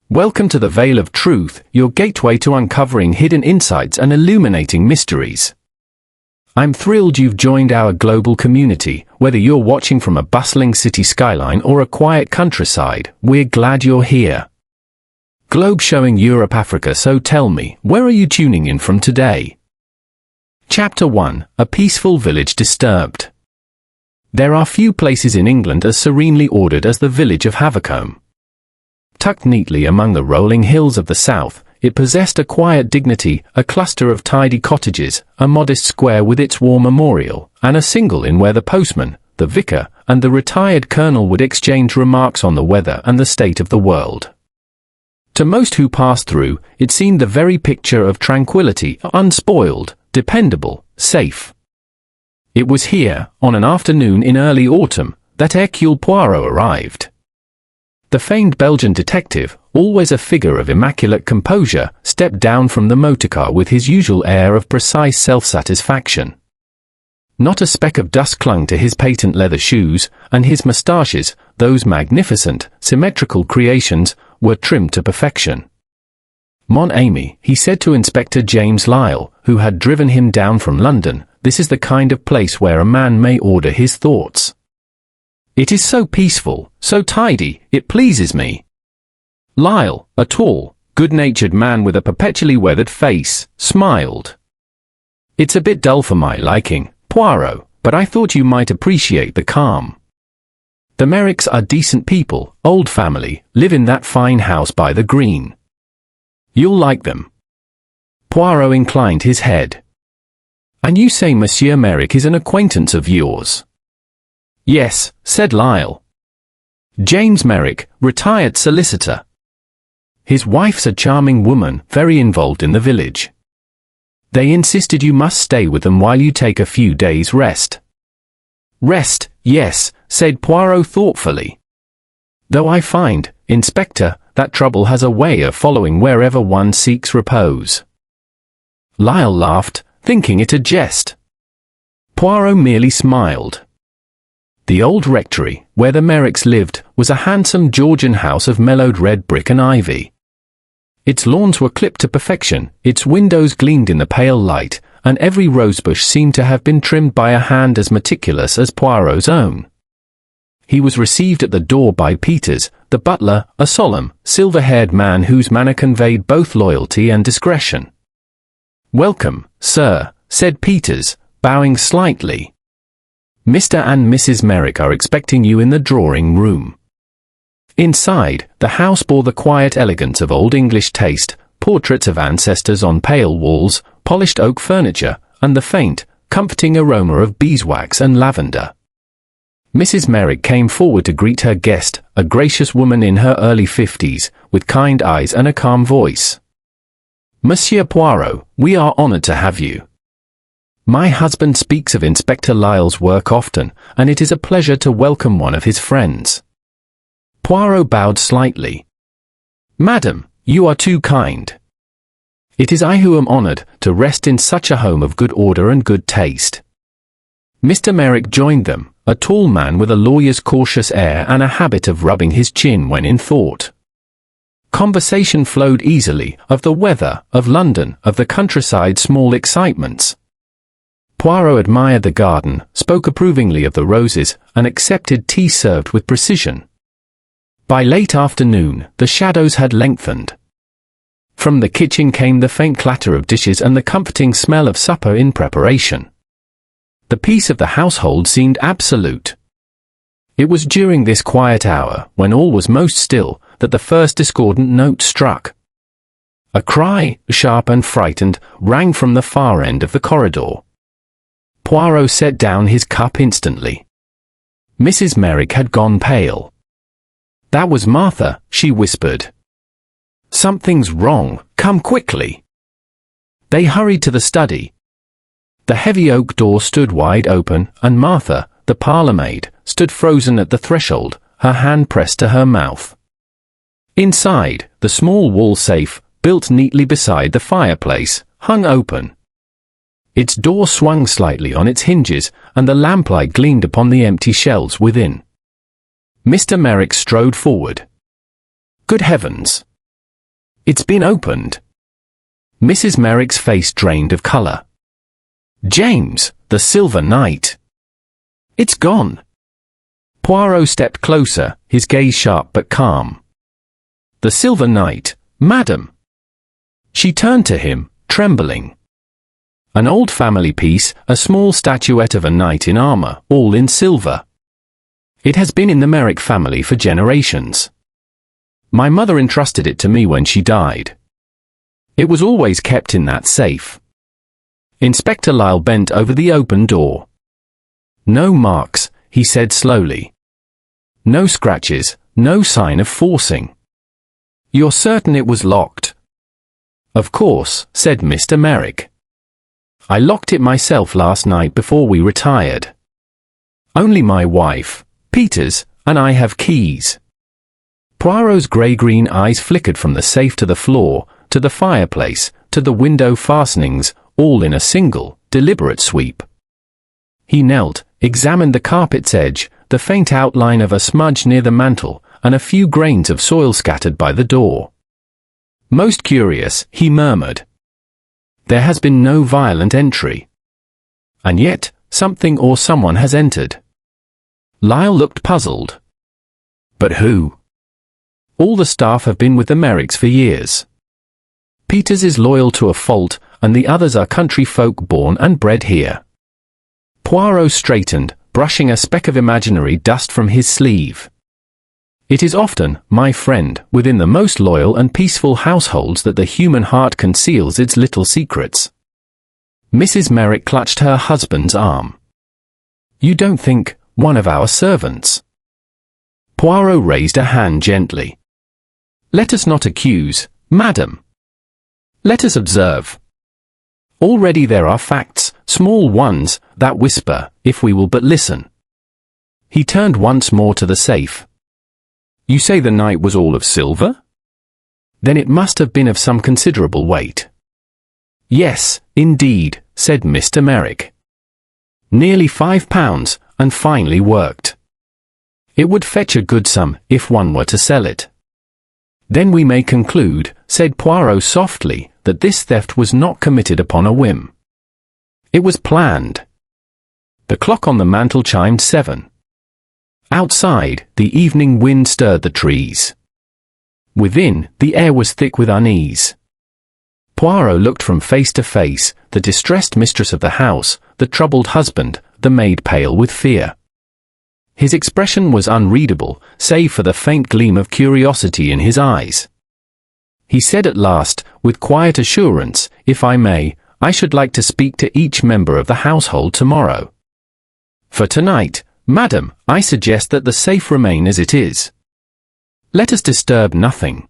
Welcome to the Veil of Truth, your gateway to uncovering hidden insights and illuminating mysteries. I'm thrilled you've joined our global community. Whether you're watching from a bustling city skyline or a quiet countryside, we're glad you're here. Globe showing Europe, Africa, so tell me, where are you tuning in from today? Chapter 1, A Peaceful Village Disturbed. There are few places in England as serenely ordered as the village of Havocombe. Tucked neatly among the rolling hills of the south, it possessed a quiet dignity, a cluster of tidy cottages, a modest square with its war memorial, and a single inn where the postman, the vicar, and the retired colonel would exchange remarks on the weather and the state of the world. To most who passed through, it seemed the very picture of tranquility, unspoiled, dependable, safe. It was here, on an afternoon in early autumn, that Hercule Poirot arrived. The famed Belgian detective, always a figure of immaculate composure, stepped down from the motorcar with his usual air of precise self-satisfaction. Not a speck of dust clung to his patent leather shoes, and his moustaches, those magnificent, symmetrical creations, were trimmed to perfection. "Mon ami," he said to Inspector James Lyle, who had driven him down from London, "this is the kind of place where a man may order his thoughts. It is so peaceful, so tidy, it pleases me." Lyle, a tall, good-natured man with a perpetually weathered face, smiled. "It's a bit dull for my liking, Poirot, but I thought you might appreciate the calm. The Merricks are decent people, old family, live in that fine house by the green. You'll like them." Poirot inclined his head. "And you say Monsieur Merrick is an acquaintance of yours?" "Yes," said Lyle. "James Merrick, retired solicitor. His wife's a charming woman, very involved in the village. They insisted you must stay with them while you take a few days' rest." "Rest, yes," said Poirot thoughtfully. "Though I find, Inspector, that trouble has a way of following wherever one seeks repose." Lyle laughed, thinking it a jest. Poirot merely smiled. The Old Rectory, where the Merricks lived, was a handsome Georgian house of mellowed red brick and ivy. Its lawns were clipped to perfection, its windows gleamed in the pale light, and every rosebush seemed to have been trimmed by a hand as meticulous as Poirot's own. He was received at the door by Peters, the butler, a solemn, silver-haired man whose manner conveyed both loyalty and discretion. "Welcome, sir," said Peters, bowing slightly. "Mr. and Mrs. Merrick are expecting you in the drawing-room." Inside, the house bore the quiet elegance of old English taste, portraits of ancestors on pale walls, polished oak furniture, and the faint, comforting aroma of beeswax and lavender. Mrs. Merrick came forward to greet her guest, a gracious woman in her early 50s, with kind eyes and a calm voice. "Monsieur Poirot, we are honored to have you. My husband speaks of Inspector Lyle's work often, and it is a pleasure to welcome one of his friends." Poirot bowed slightly. "Madam, you are too kind. It is I who am honored to rest in such a home of good order and good taste." Mr. Merrick joined them, a tall man with a lawyer's cautious air and a habit of rubbing his chin when in thought. Conversation flowed easily, of the weather, of London, of the countryside's small excitements. Poirot admired the garden, spoke approvingly of the roses, and accepted tea served with precision. By late afternoon, the shadows had lengthened. From the kitchen came the faint clatter of dishes and the comforting smell of supper in preparation. The peace of the household seemed absolute. It was during this quiet hour, when all was most still, that the first discordant note struck. A cry, sharp and frightened, rang from the far end of the corridor. Poirot set down his cup instantly. Mrs. Merrick had gone pale. "That was Martha," she whispered. "Something's wrong, come quickly." They hurried to the study. The heavy oak door stood wide open, and Martha, the parlour-maid, stood frozen at the threshold, her hand pressed to her mouth. Inside, the small wall safe, built neatly beside the fireplace, hung open. Its door swung slightly on its hinges, and the lamplight gleamed upon the empty shelves within. Mr. Merrick strode forward. "Good heavens! It's been opened. Mrs. Merrick's face drained of colour. James, the Silver Knight. It's gone. Poirot stepped closer, his gaze sharp but calm. The Silver Knight, madam. She turned to him, trembling. An old family piece, a small statuette of a knight in armour, all in silver. It has been in the Merrick family for generations. My mother entrusted it to me when she died. It was always kept in that safe. Inspector Lyle bent over the open door. No marks, he said slowly. No scratches, no sign of forcing. You're certain it was locked? Of course, said Mr. Merrick. I locked it myself last night before we retired. Only my wife, Peters, and I have keys. Poirot's grey-green eyes flickered from the safe to the floor, to the fireplace, to the window fastenings, all in a single, deliberate sweep. He knelt, examined the carpet's edge, the faint outline of a smudge near the mantel, and a few grains of soil scattered by the door. Most curious, he murmured. There has been no violent entry. And yet, something or someone has entered. Lyle looked puzzled. But who? All the staff have been with the Merricks for years. Peters is loyal to a fault, and the others are country folk born and bred here. Poirot straightened, brushing a speck of imaginary dust from his sleeve. It is often, my friend, within the most loyal and peaceful households that the human heart conceals its little secrets. Mrs. Merrick clutched her husband's arm. You don't think, one of our servants? Poirot raised a hand gently. Let us not accuse, madam. Let us observe. Already there are facts, small ones, that whisper, if we will but listen. He turned once more to the safe. You say the knight was all of silver? Then it must have been of some considerable weight. Yes, indeed, said Mr. Merrick. Nearly 5 pounds, and finely worked. It would fetch a good sum, if one were to sell it. Then we may conclude, said Poirot softly, that this theft was not committed upon a whim. It was planned. The clock on the mantel chimed 7. Outside, the evening wind stirred the trees. Within, the air was thick with unease. Poirot looked from face to face, the distressed mistress of the house, the troubled husband, the maid pale with fear. His expression was unreadable, save for the faint gleam of curiosity in his eyes. He said at last, with quiet assurance, if I may, I should like to speak to each member of the household tomorrow. For tonight, madam, I suggest that the safe remain as it is. Let us disturb nothing.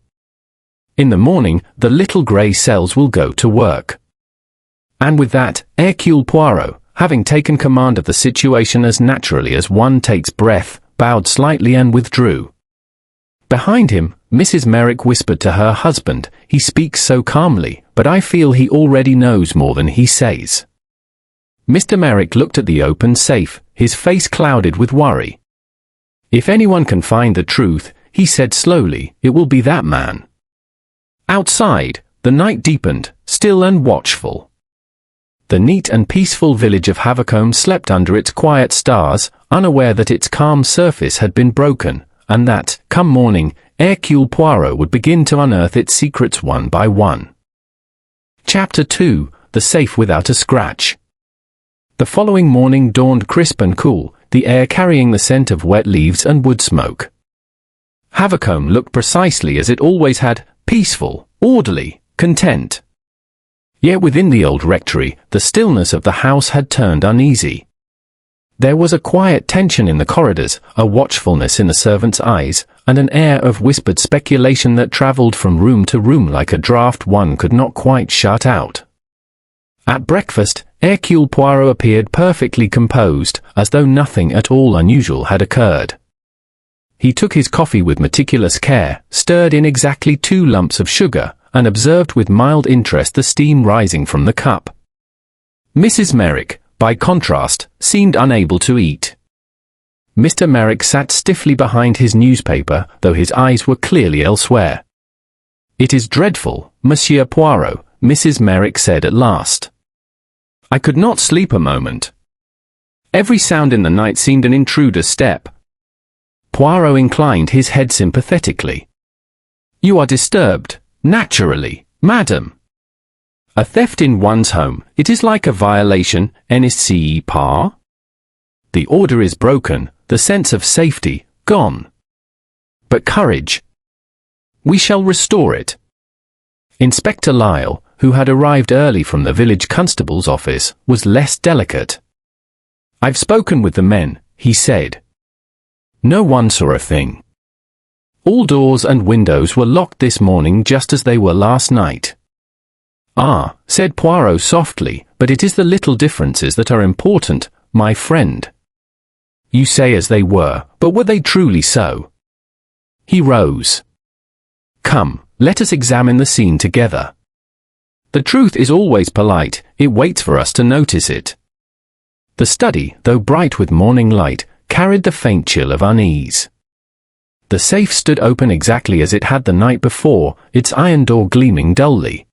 In the morning, the little grey cells will go to work. And with that, Hercule Poirot, having taken command of the situation as naturally as one takes breath, bowed slightly and withdrew. Behind him, Mrs. Merrick whispered to her husband, he speaks so calmly, but I feel he already knows more than he says. Mr. Merrick looked at the open safe, his face clouded with worry. If anyone can find the truth, he said slowly, it will be that man. Outside, the night deepened, still and watchful. The neat and peaceful village of Havocombe slept under its quiet stars, unaware that its calm surface had been broken, and that, come morning, Hercule Poirot would begin to unearth its secrets one by one. Chapter 2, The Safe Without a Scratch. The following morning dawned crisp and cool, the air carrying the scent of wet leaves and wood smoke. Havocombe looked precisely as it always had, peaceful, orderly, content. Yet within the Old Rectory, the stillness of the house had turned uneasy. There was a quiet tension in the corridors, a watchfulness in the servants' eyes, and an air of whispered speculation that travelled from room to room like a draught one could not quite shut out. At breakfast, Hercule Poirot appeared perfectly composed, as though nothing at all unusual had occurred. He took his coffee with meticulous care, stirred in exactly 2 lumps of sugar, and observed with mild interest the steam rising from the cup. Mrs. Merrick, by contrast, seemed unable to eat. Mr. Merrick sat stiffly behind his newspaper, though his eyes were clearly elsewhere. "It is dreadful, Monsieur Poirot," Mrs. Merrick said at last. I could not sleep a moment. Every sound in the night seemed an intruder's step. Poirot inclined his head sympathetically. "You are disturbed, naturally, madam. A theft in one's home, it is like a violation, n'est-ce pas? The order is broken, the sense of safety, gone. But courage. We shall restore it." Inspector Lyle, who had arrived early from the village constable's office, was less delicate. "I've spoken with the men," he said. "No one saw a thing. All doors and windows were locked this morning just as they were last night." "Ah," said Poirot softly, "but it is the little differences that are important, my friend. You say as they were, but were they truly so?" He rose. "Come, let us examine the scene together. The truth is always polite, it waits for us to notice it." The study, though bright with morning light, carried the faint chill of unease. The safe stood open exactly as it had the night before, its iron door gleaming dully.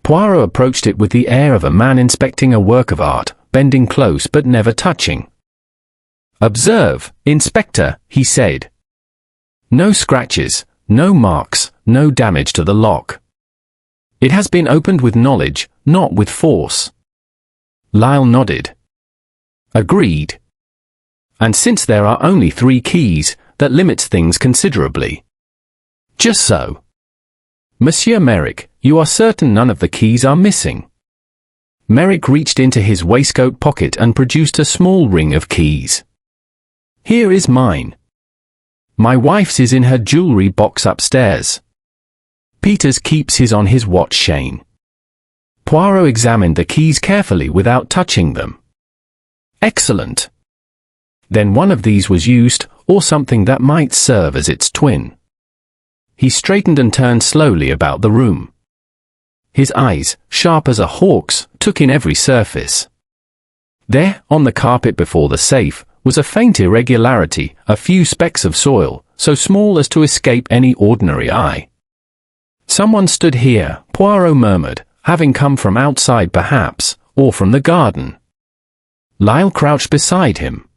Poirot approached it with the air of a man inspecting a work of art, bending close but never touching. "Observe, Inspector," he said. "No scratches, no marks, no damage to the lock. It has been opened with knowledge, not with force." Lyle nodded. "Agreed. And since there are only 3 keys, that limits things considerably." "Just so. Monsieur Merrick, you are certain none of the keys are missing?" Merrick reached into his waistcoat pocket and produced a small ring of keys. "Here is mine. My wife's is in her jewelry box upstairs. Peters keeps his on his watch chain." Poirot examined the keys carefully without touching them. "Excellent. Then one of these was used, or something that might serve as its twin." He straightened and turned slowly about the room. His eyes, sharp as a hawk's, took in every surface. There, on the carpet before the safe, was a faint irregularity, a few specks of soil, so small as to escape any ordinary eye. "Someone stood here," Poirot murmured, "having come from outside perhaps, or from the garden." Lyle crouched beside him.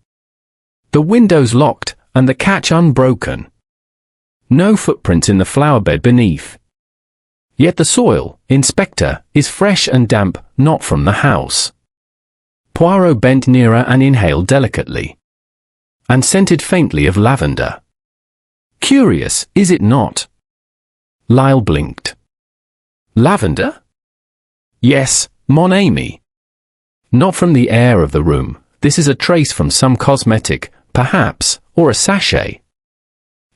"The windows locked, and the catch unbroken. No footprints in the flowerbed beneath. Yet the soil, Inspector, is fresh and damp, not from the house." Poirot bent nearer and inhaled delicately. "And scented faintly of lavender. Curious, is it not?" Lyle blinked. "Lavender?" "Yes, mon ami. Not from the air of the room. This is a trace from some cosmetic, perhaps, or a sachet.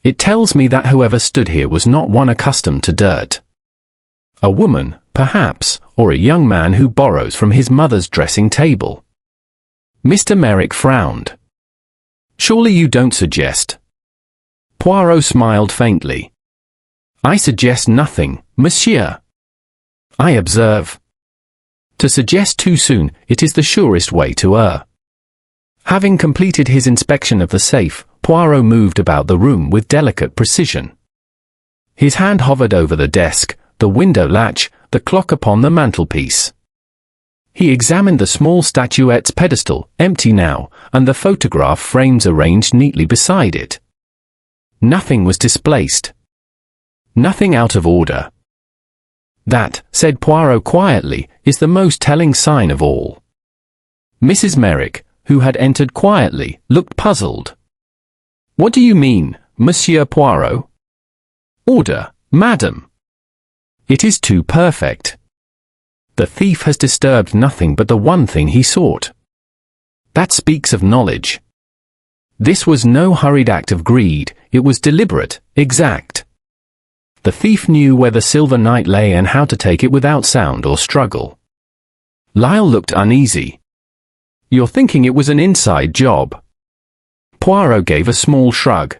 It tells me that whoever stood here was not one accustomed to dirt. A woman, perhaps, or a young man who borrows from his mother's dressing table." Mr. Merrick frowned. "Surely you don't suggest—" Poirot smiled faintly. "I suggest nothing, monsieur. I observe. To suggest too soon, it is the surest way to err." Having completed his inspection of the safe, Poirot moved about the room with delicate precision. His hand hovered over the desk, the window latch, the clock upon the mantelpiece. He examined the small statuette's pedestal, empty now, and the photograph frames arranged neatly beside it. Nothing was displaced. Nothing out of order. "That," said Poirot quietly, "is the most telling sign of all." Mrs. Merrick, who had entered quietly, looked puzzled. "What do you mean, Monsieur Poirot?" "Order, madam. It is too perfect. The thief has disturbed nothing but the one thing he sought. That speaks of knowledge. This was no hurried act of greed, it was deliberate, exact. The thief knew where the silver knight lay and how to take it without sound or struggle." Lyle looked uneasy. "You're thinking it was an inside job?" Poirot gave a small shrug.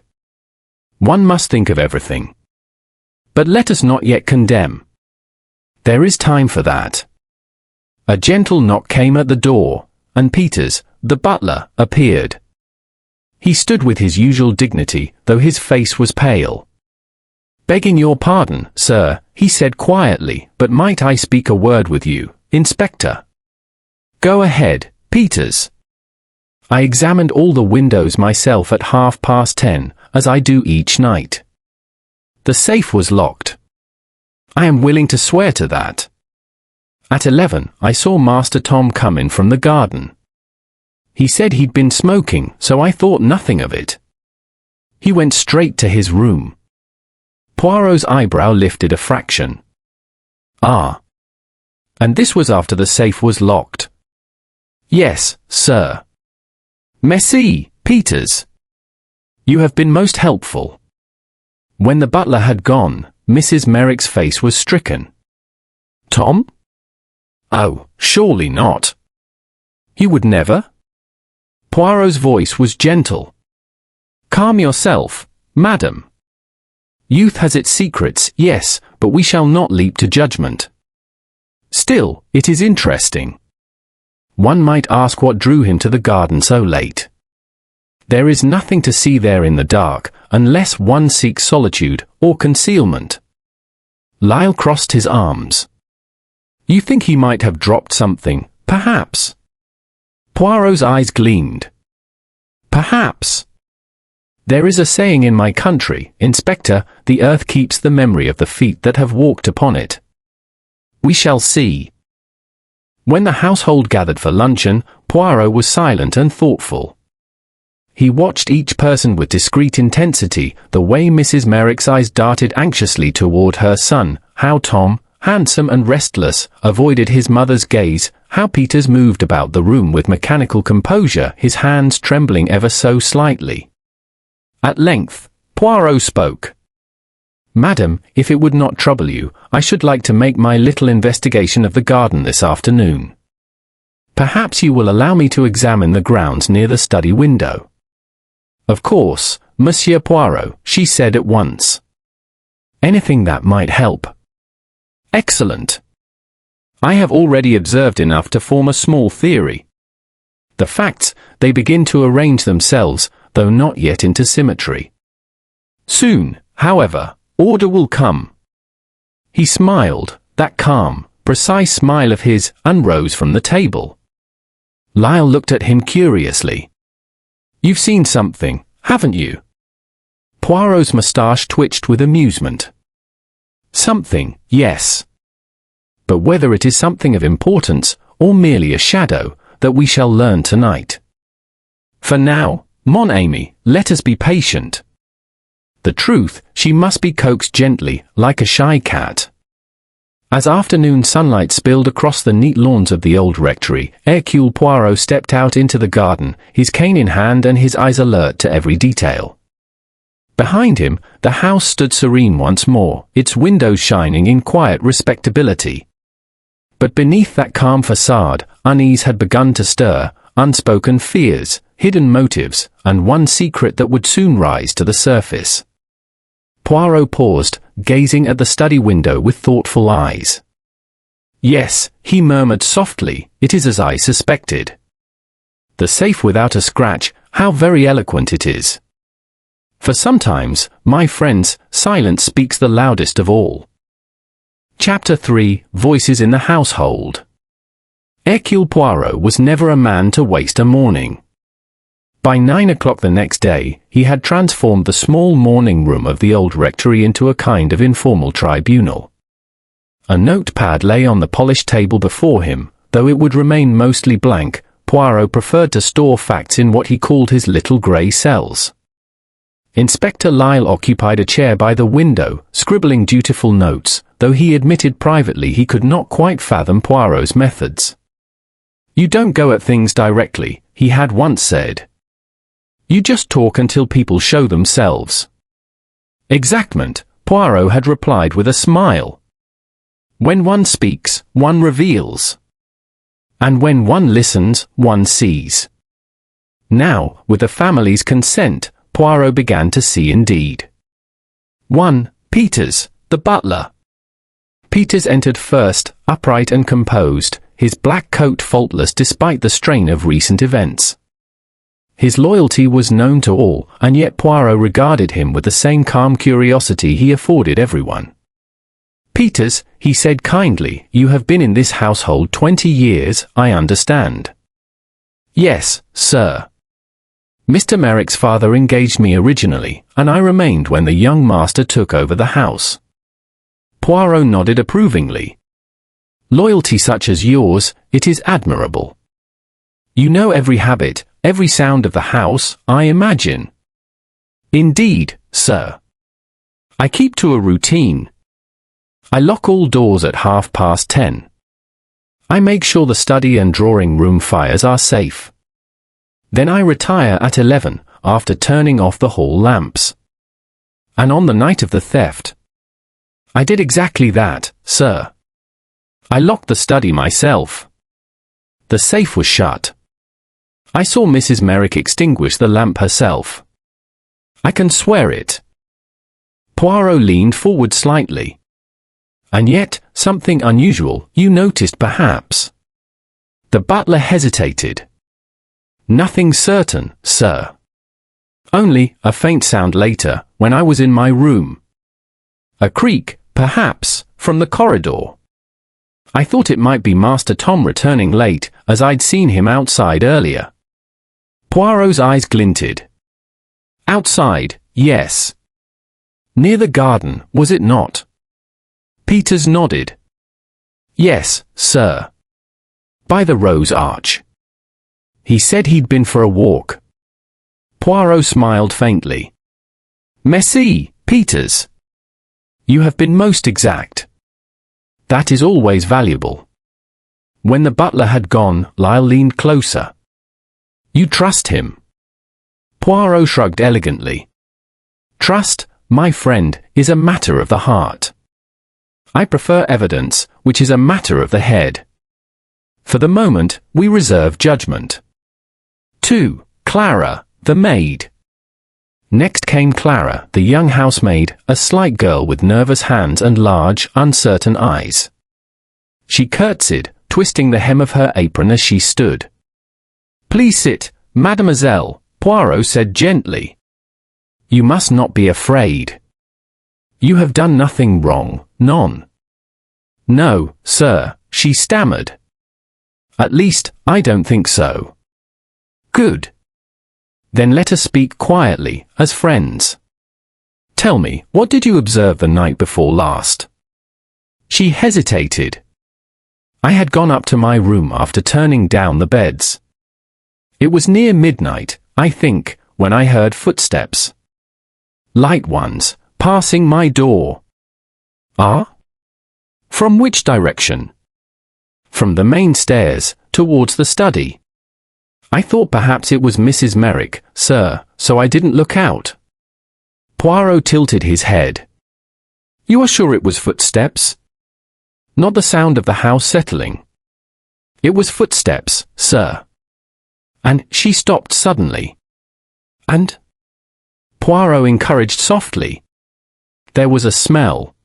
"One must think of everything. But let us not yet condemn. There is time for that." A gentle knock came at the door, and Peters, the butler, appeared. He stood with his usual dignity, though his face was pale. "Begging your pardon, sir," he said quietly, "but might I speak a word with you, Inspector?" "Go ahead, Peters." "I examined all the windows myself at 10:30, as I do each night. The safe was locked. I am willing to swear to that. At 11, I saw Master Tom come in from the garden. He said he'd been smoking, so I thought nothing of it. He went straight to his room." Poirot's eyebrow lifted a fraction. "Ah. And this was after the safe was locked?" "Yes, sir." "Merci, Peters. You have been most helpful." When the butler had gone, Mrs. Merrick's face was stricken. "Tom? Oh, surely not. He would never?" Poirot's voice was gentle. "Calm yourself, madam. Youth has its secrets, yes, but we shall not leap to judgment. Still, it is interesting. One might ask what drew him to the garden so late. There is nothing to see there in the dark, unless one seeks solitude or concealment." Lyle crossed his arms. "You think he might have dropped something, perhaps?" Poirot's eyes gleamed. "Perhaps. There is a saying in my country, Inspector, the earth keeps the memory of the feet that have walked upon it. We shall see." When the household gathered for luncheon, Poirot was silent and thoughtful. He watched each person with discreet intensity, the way Mrs. Merrick's eyes darted anxiously toward her son, how Tom, handsome and restless, avoided his mother's gaze, how Peters moved about the room with mechanical composure, his hands trembling ever so slightly. At length, Poirot spoke. "Madam, if it would not trouble you, I should like to make my little investigation of the garden this afternoon. Perhaps you will allow me to examine the grounds near the study window." "Of course, Monsieur Poirot," she said at once. "Anything that might help." "Excellent. I have already observed enough to form a small theory. The facts, they begin to arrange themselves, though not yet into symmetry. Soon, however, order will come." He smiled, that calm, precise smile of his, and rose from the table. Lyle looked at him curiously. "You've seen something, haven't you?" Poirot's moustache twitched with amusement. "Something, yes. But whether it is something of importance, or merely a shadow, that we shall learn tonight. For now, mon ami, let us be patient. The truth, she must be coaxed gently, like a shy cat." As afternoon sunlight spilled across the neat lawns of the Old Rectory, Hercule Poirot stepped out into the garden, his cane in hand and his eyes alert to every detail. Behind him, the house stood serene once more, its windows shining in quiet respectability. But beneath that calm façade, unease had begun to stir, unspoken fears, hidden motives, and one secret that would soon rise to the surface. Poirot paused, gazing at the study window with thoughtful eyes. "Yes," he murmured softly, "it is as I suspected. The safe without a scratch, how very eloquent it is. For sometimes, my friends, silence speaks the loudest of all." Chapter 3, Voices in the Household. Hercule Poirot was never a man to waste a morning. By 9 o'clock the next day, he had transformed the small morning room of the Old Rectory into a kind of informal tribunal. A notepad lay on the polished table before him, though it would remain mostly blank. Poirot preferred to store facts in what he called his little grey cells. Inspector Lyle occupied a chair by the window, scribbling dutiful notes, though he admitted privately he could not quite fathom Poirot's methods. "You don't go at things directly," he had once said. "You just talk until people show themselves." "Exactement," Poirot had replied with a smile. "When one speaks, one reveals. And when one listens, one sees." Now, with the family's consent, Poirot began to see indeed. 1. Peters, the butler. Peters entered first, upright and composed, his black coat faultless despite the strain of recent events. His loyalty was known to all, and yet Poirot regarded him with the same calm curiosity he afforded everyone. "Peters," he said kindly, "you have been in this household 20 years, I understand." "Yes, sir. Mr. Merrick's father engaged me originally, and I remained when the young master took over the house." Poirot nodded approvingly. "Loyalty such as yours, it is admirable. You know every habit, every sound of the house, I imagine." "Indeed, sir. I keep to a routine. I lock all doors at 10:30. I make sure the study and drawing room fires are safe. Then I retire at 11, after turning off the hall lamps. And on the night of the theft, I did exactly that, sir. I locked the study myself. The safe was shut. I saw Mrs. Merrick extinguish the lamp herself. I can swear it." Poirot leaned forward slightly. "And yet, something unusual, you noticed perhaps?" The butler hesitated. "Nothing certain, sir. Only a faint sound later, when I was in my room. A creak, perhaps, from the corridor. I thought it might be Master Tom returning late, as I'd seen him outside earlier." Poirot's eyes glinted. "Outside, yes. Near the garden, was it not?" Peters nodded. "Yes, sir. By the rose arch. He said he'd been for a walk." Poirot smiled faintly. "Merci, Peters. You have been most exact. That is always valuable." When the butler had gone, Lyle leaned closer. "You trust him?" Poirot shrugged elegantly. "Trust, my friend, is a matter of the heart. I prefer evidence, which is a matter of the head. For the moment, we reserve judgment." 2. Clara, the maid. Next came Clara, the young housemaid, a slight girl with nervous hands and large, uncertain eyes. She curtsied, twisting the hem of her apron as she stood. "Please sit, mademoiselle," Poirot said gently. "You must not be afraid. You have done nothing wrong, none." "No, sir," she stammered. "At least, I don't think so." "Good. Then let us speak quietly, as friends. Tell me, what did you observe the night before last?" She hesitated. "I had gone up to my room after turning down the beds. It was near midnight, I think, when I heard footsteps. Light ones, passing my door." "Ah? From which direction?" "From the main stairs, towards the study. I thought perhaps it was Mrs. Merrick, sir, so I didn't look out." Poirot tilted his head. "You are sure it was footsteps? Not the sound of the house settling?" "It was footsteps, sir." And she stopped suddenly. "And?" Poirot encouraged softly. "There was a smell.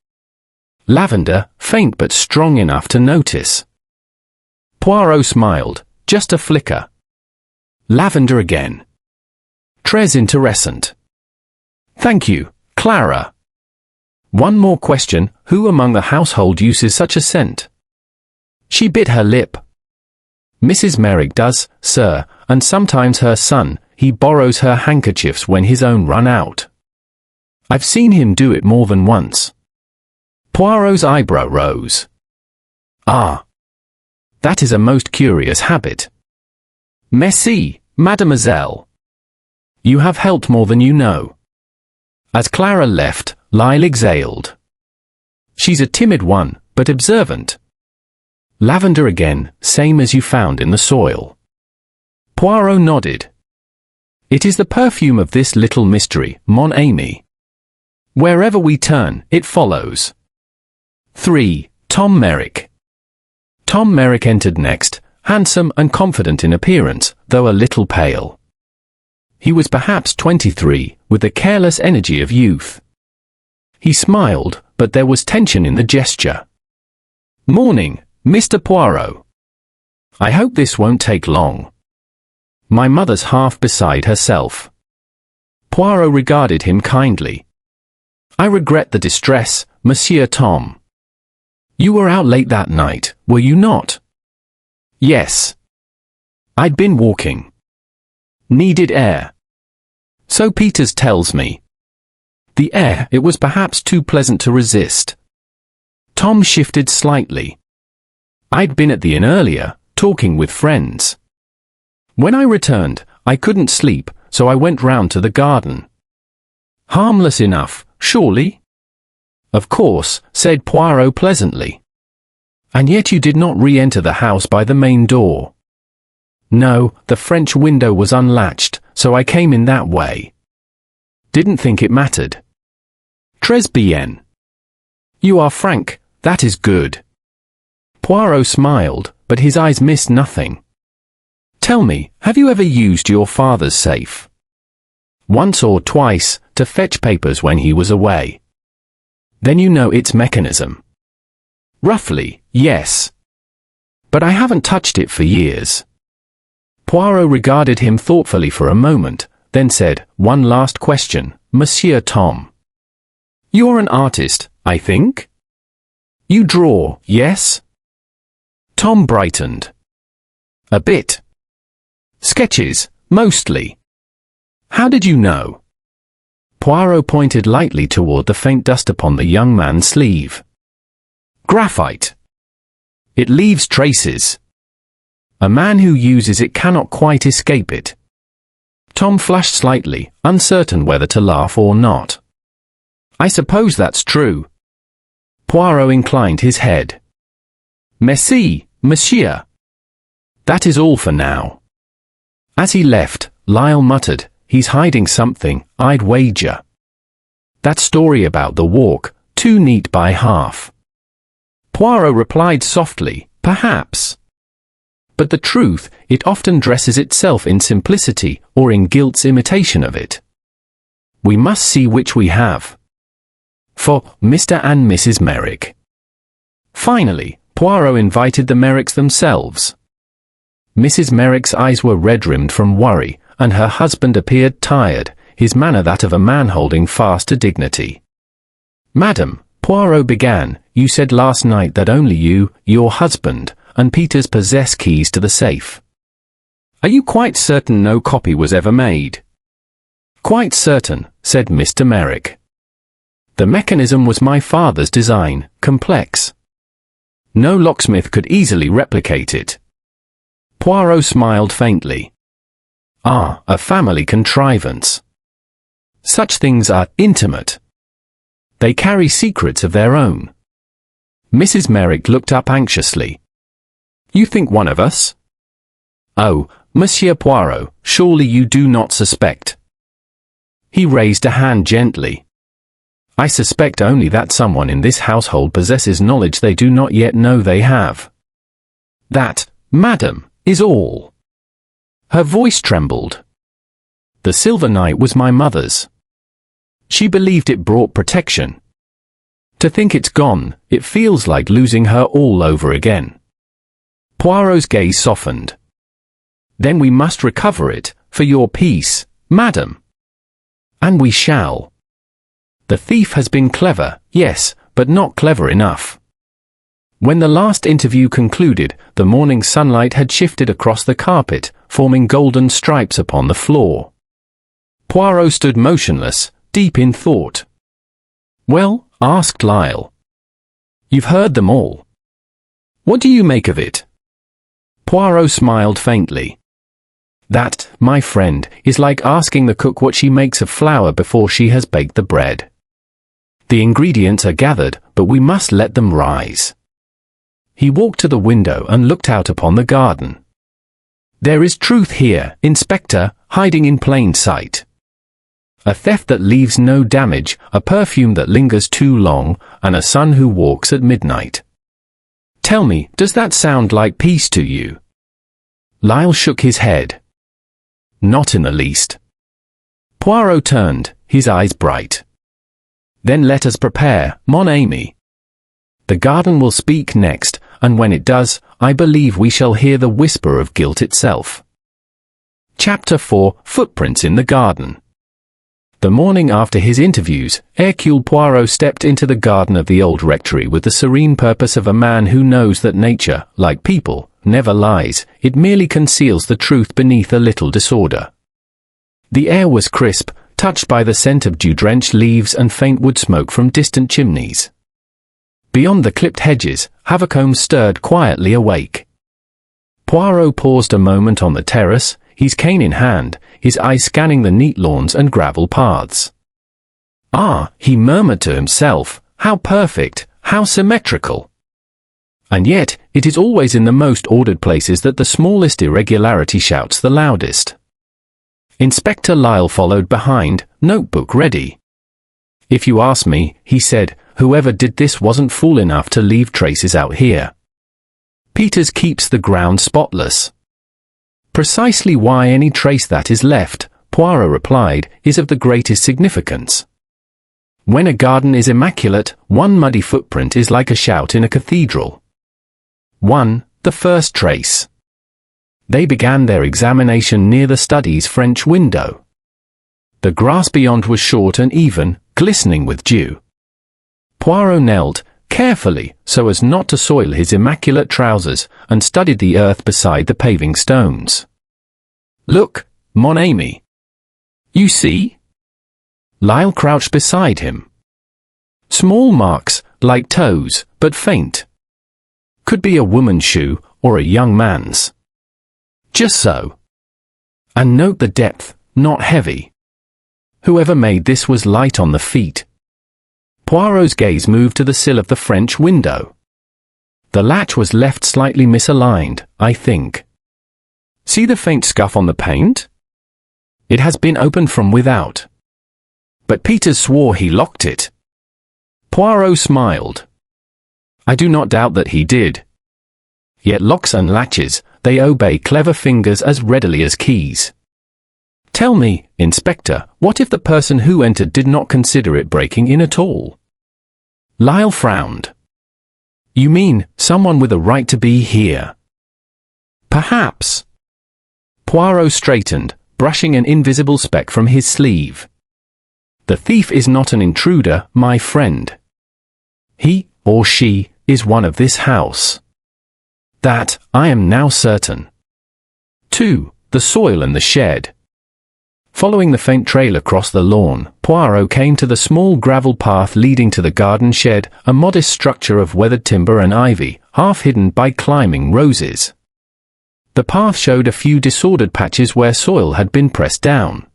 Lavender, faint but strong enough to notice." Poirot smiled, just a flicker. "Lavender again. Très intéressant. Thank you, Clara. One more question, who among the household uses such a scent?" She bit her lip. "Mrs. Merrick does, sir, and sometimes her son. He borrows her handkerchiefs when his own run out. I've seen him do it more than once." Poirot's eyebrow rose. "Ah. That is a most curious habit." "Merci, mademoiselle. You have helped more than you know." As Clara left, Lyle exhaled. "She's a timid one, but observant. Lavender again, same as you found in the soil." Poirot nodded. "It is the perfume of this little mystery, mon ami. Wherever we turn, it follows." 3. Tom Merrick. Tom Merrick entered next, handsome and confident in appearance, though a little pale. He was perhaps 23, with the careless energy of youth. He smiled, but there was tension in the gesture. "Morning, Mr. Poirot. I hope this won't take long." My mother's half beside herself. Poirot regarded him kindly. I regret the distress, Monsieur Tom. You were out late that night, were you not? Yes. I'd been walking. Needed air. So Peters tells me. The air, it was perhaps too pleasant to resist. Tom shifted slightly. I'd been at the inn earlier, talking with friends. When I returned, I couldn't sleep, so I went round to the garden. Harmless enough, surely? Of course, said Poirot pleasantly. And yet you did not re-enter the house by the main door. No, the French window was unlatched, so I came in that way. Didn't think it mattered. Très bien. You are frank, that is good. Poirot smiled, but his eyes missed nothing. Tell me, have you ever used your father's safe? Once or twice, to fetch papers when he was away. Then you know its mechanism. Roughly, yes. But I haven't touched it for years. Poirot regarded him thoughtfully for a moment, then said, one last question, Monsieur Tom. You're an artist, I think? You draw, yes? Tom brightened. A bit. Sketches, mostly. How did you know? Poirot pointed lightly toward the faint dust upon the young man's sleeve. Graphite. It leaves traces. A man who uses it cannot quite escape it. Tom flushed slightly, uncertain whether to laugh or not. I suppose that's true. Poirot inclined his head. Merci, monsieur. That is all for now. As he left, Lyle muttered, he's hiding something, I'd wager. That story about the walk, too neat by half. Poirot replied softly, perhaps. But the truth, it often dresses itself in simplicity, or in guilt's imitation of it. We must see which we have. For Mr. and Mrs. Merrick. Finally, Poirot invited the Merricks themselves. Mrs. Merrick's eyes were red-rimmed from worry, and her husband appeared tired, his manner that of a man holding fast to dignity. Madam, Poirot began, you said last night that only you, your husband, and Peters possess keys to the safe. Are you quite certain no copy was ever made? Quite certain, said Mr. Merrick. The mechanism was my father's design, complex. No locksmith could easily replicate it. Poirot smiled faintly. Ah, a family contrivance. Such things are intimate. They carry secrets of their own. Mrs. Merrick looked up anxiously. You think one of us? Oh, Monsieur Poirot, surely you do not suspect. He raised a hand gently. I suspect only that someone in this household possesses knowledge they do not yet know they have. That, madam, is all. Her voice trembled. The silver knight was my mother's. She believed it brought protection. To think it's gone, it feels like losing her all over again. Poirot's gaze softened. Then we must recover it, for your peace, madam. And we shall. The thief has been clever, yes, but not clever enough. When the last interview concluded, the morning sunlight had shifted across the carpet, forming golden stripes upon the floor. Poirot stood motionless, deep in thought. Well, asked Lyle. You've heard them all. What do you make of it? Poirot smiled faintly. That, my friend, is like asking the cook what she makes of flour before she has baked the bread. The ingredients are gathered, but we must let them rise. He walked to the window and looked out upon the garden. There is truth here, Inspector, hiding in plain sight. A theft that leaves no damage, a perfume that lingers too long, and a son who walks at midnight. Tell me, does that sound like peace to you? Lyle shook his head. Not in the least. Poirot turned, his eyes bright. Then let us prepare, mon ami. The garden will speak next, and when it does, I believe we shall hear the whisper of guilt itself. Chapter 4: Footprints in the Garden. The morning after his interviews, Hercule Poirot stepped into the garden of the Old Rectory with the serene purpose of a man who knows that nature, like people, never lies, it merely conceals the truth beneath a little disorder. The air was crisp, touched by the scent of dew-drenched leaves and faint wood smoke from distant chimneys. Beyond the clipped hedges, havercombs stirred quietly awake. Poirot paused a moment on the terrace, his cane in hand, his eyes scanning the neat lawns and gravel paths. "Ah," he murmured to himself, "how perfect, how symmetrical." And yet, it is always in the most ordered places that the smallest irregularity shouts the loudest. Inspector Lyle followed behind, notebook ready. "If you ask me," he said, "whoever did this wasn't fool enough to leave traces out here. Peters keeps the ground spotless." "Precisely why any trace that is left," Poirot replied, "is of the greatest significance. When a garden is immaculate, one muddy footprint is like a shout in a cathedral." 1. The first trace. They began their examination near the study's French window. The grass beyond was short and even, glistening with dew. Poirot knelt, carefully, so as not to soil his immaculate trousers, and studied the earth beside the paving stones. "Look, mon ami. You see?" Lyle crouched beside him. "Small marks, like toes, but faint. Could be a woman's shoe, or a young man's." "Just so. And note the depth, not heavy. Whoever made this was light on the feet." Poirot's gaze moved to the sill of the French window. "The latch was left slightly misaligned, I think. See the faint scuff on the paint? It has been opened from without. But Peters swore he locked it." Poirot smiled. "I do not doubt that he did. Yet locks and latches, they obey clever fingers as readily as keys. Tell me, Inspector, what if the person who entered did not consider it breaking in at all?" Lyle frowned. "You mean, someone with a right to be here?" "Perhaps." Poirot straightened, brushing an invisible speck from his sleeve. "The thief is not an intruder, my friend. He, or she, is one of this house. That, I am now certain. 2. The soil and the shed." Following the faint trail across the lawn, Poirot came to the small gravel path leading to the garden shed, a modest structure of weathered timber and ivy, half hidden by climbing roses. The path showed a few disordered patches where soil had been pressed down.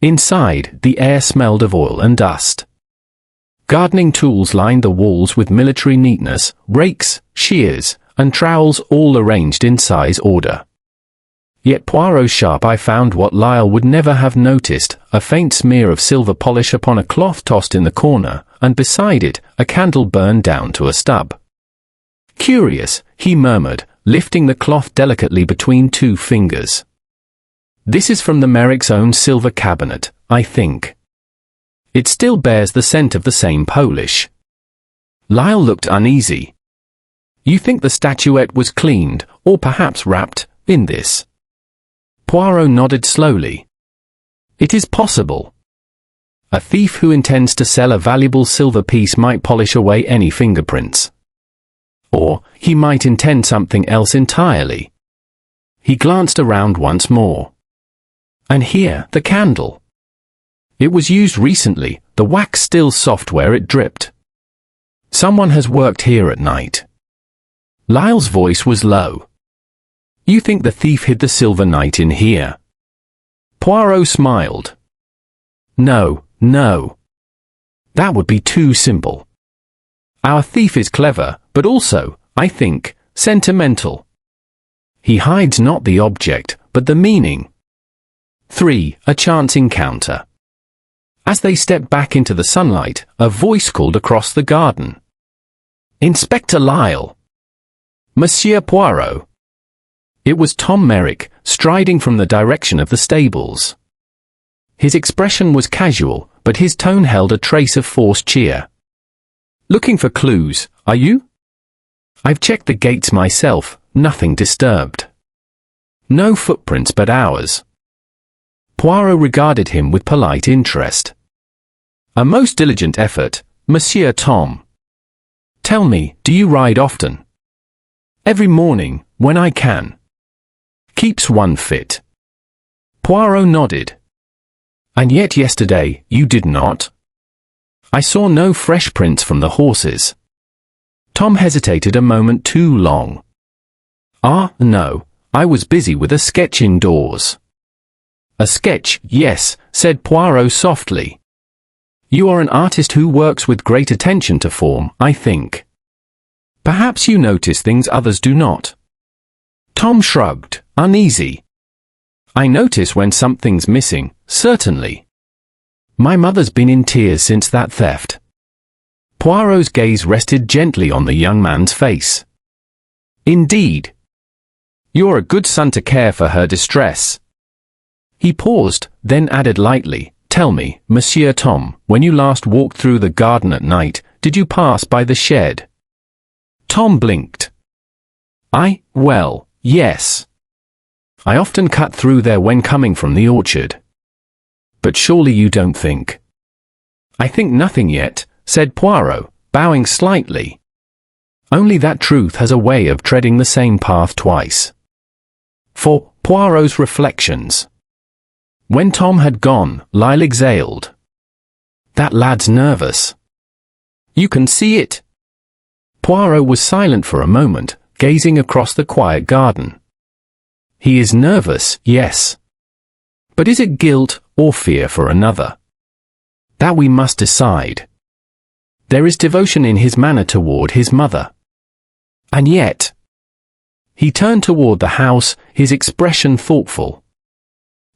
Inside, the air smelled of oil and dust. Gardening tools lined the walls with military neatness, rakes, shears, and trowels all arranged in size order. Yet Poirot's sharp eye found what Lyle would never have noticed, a faint smear of silver polish upon a cloth tossed in the corner, and beside it, a candle burned down to a stub. "Curious," he murmured, lifting the cloth delicately between two fingers. "This is from the Merrick's own silver cabinet, I think. It still bears the scent of the same polish." Lyle looked uneasy. "You think the statuette was cleaned, or perhaps wrapped, in this?" Poirot nodded slowly. "It is possible. A thief who intends to sell a valuable silver piece might polish away any fingerprints. Or, he might intend something else entirely." He glanced around once more. "And here, the candle. It was used recently, the wax still soft where it dripped. Someone has worked here at night." Lyle's voice was low. "You think the thief hid the silver night in here?" Poirot smiled. No. That would be too simple. Our thief is clever, but also, I think, sentimental. He hides not the object, but the meaning. 3. A chance encounter. As they stepped back into the sunlight, a voice called across the garden. "Inspector Lyle." "Monsieur Poirot." It was Tom Merrick, striding from the direction of the stables. His expression was casual, but his tone held a trace of forced cheer. "Looking for clues, are you?" "I've checked the gates myself, nothing disturbed." No footprints but ours. Poirot regarded him with polite interest. A most diligent effort, Monsieur Tom. Tell me, do you ride often? Every morning, when I can. Keeps one fit. Poirot nodded. And yet yesterday, you did not? I saw no fresh prints from the horses. Tom hesitated a moment too long. Ah, no, I was busy with a sketch indoors. A sketch, yes, said Poirot softly. You are an artist who works with great attention to form, I think. Perhaps you notice things others do not. Tom shrugged, uneasy. I notice when something's missing, certainly. My mother's been in tears since that theft. Poirot's gaze rested gently on the young man's face. Indeed. You're a good son to care for her distress. He paused, then added lightly, Tell me, Monsieur Tom, when you last walked through the garden at night, did you pass by the shed? Tom blinked. Well, yes. I often cut through there when coming from the orchard. But surely you don't think. I think nothing yet, said Poirot, bowing slightly. Only that truth has a way of treading the same path twice. For Poirot's reflections. When Tom had gone, Lyle exhaled. That lad's nervous. You can see it. Poirot was silent for a moment, gazing across the quiet garden. He is nervous, yes. But is it guilt or fear for another? That we must decide. There is devotion in his manner toward his mother. And yet. He turned toward the house, his expression thoughtful.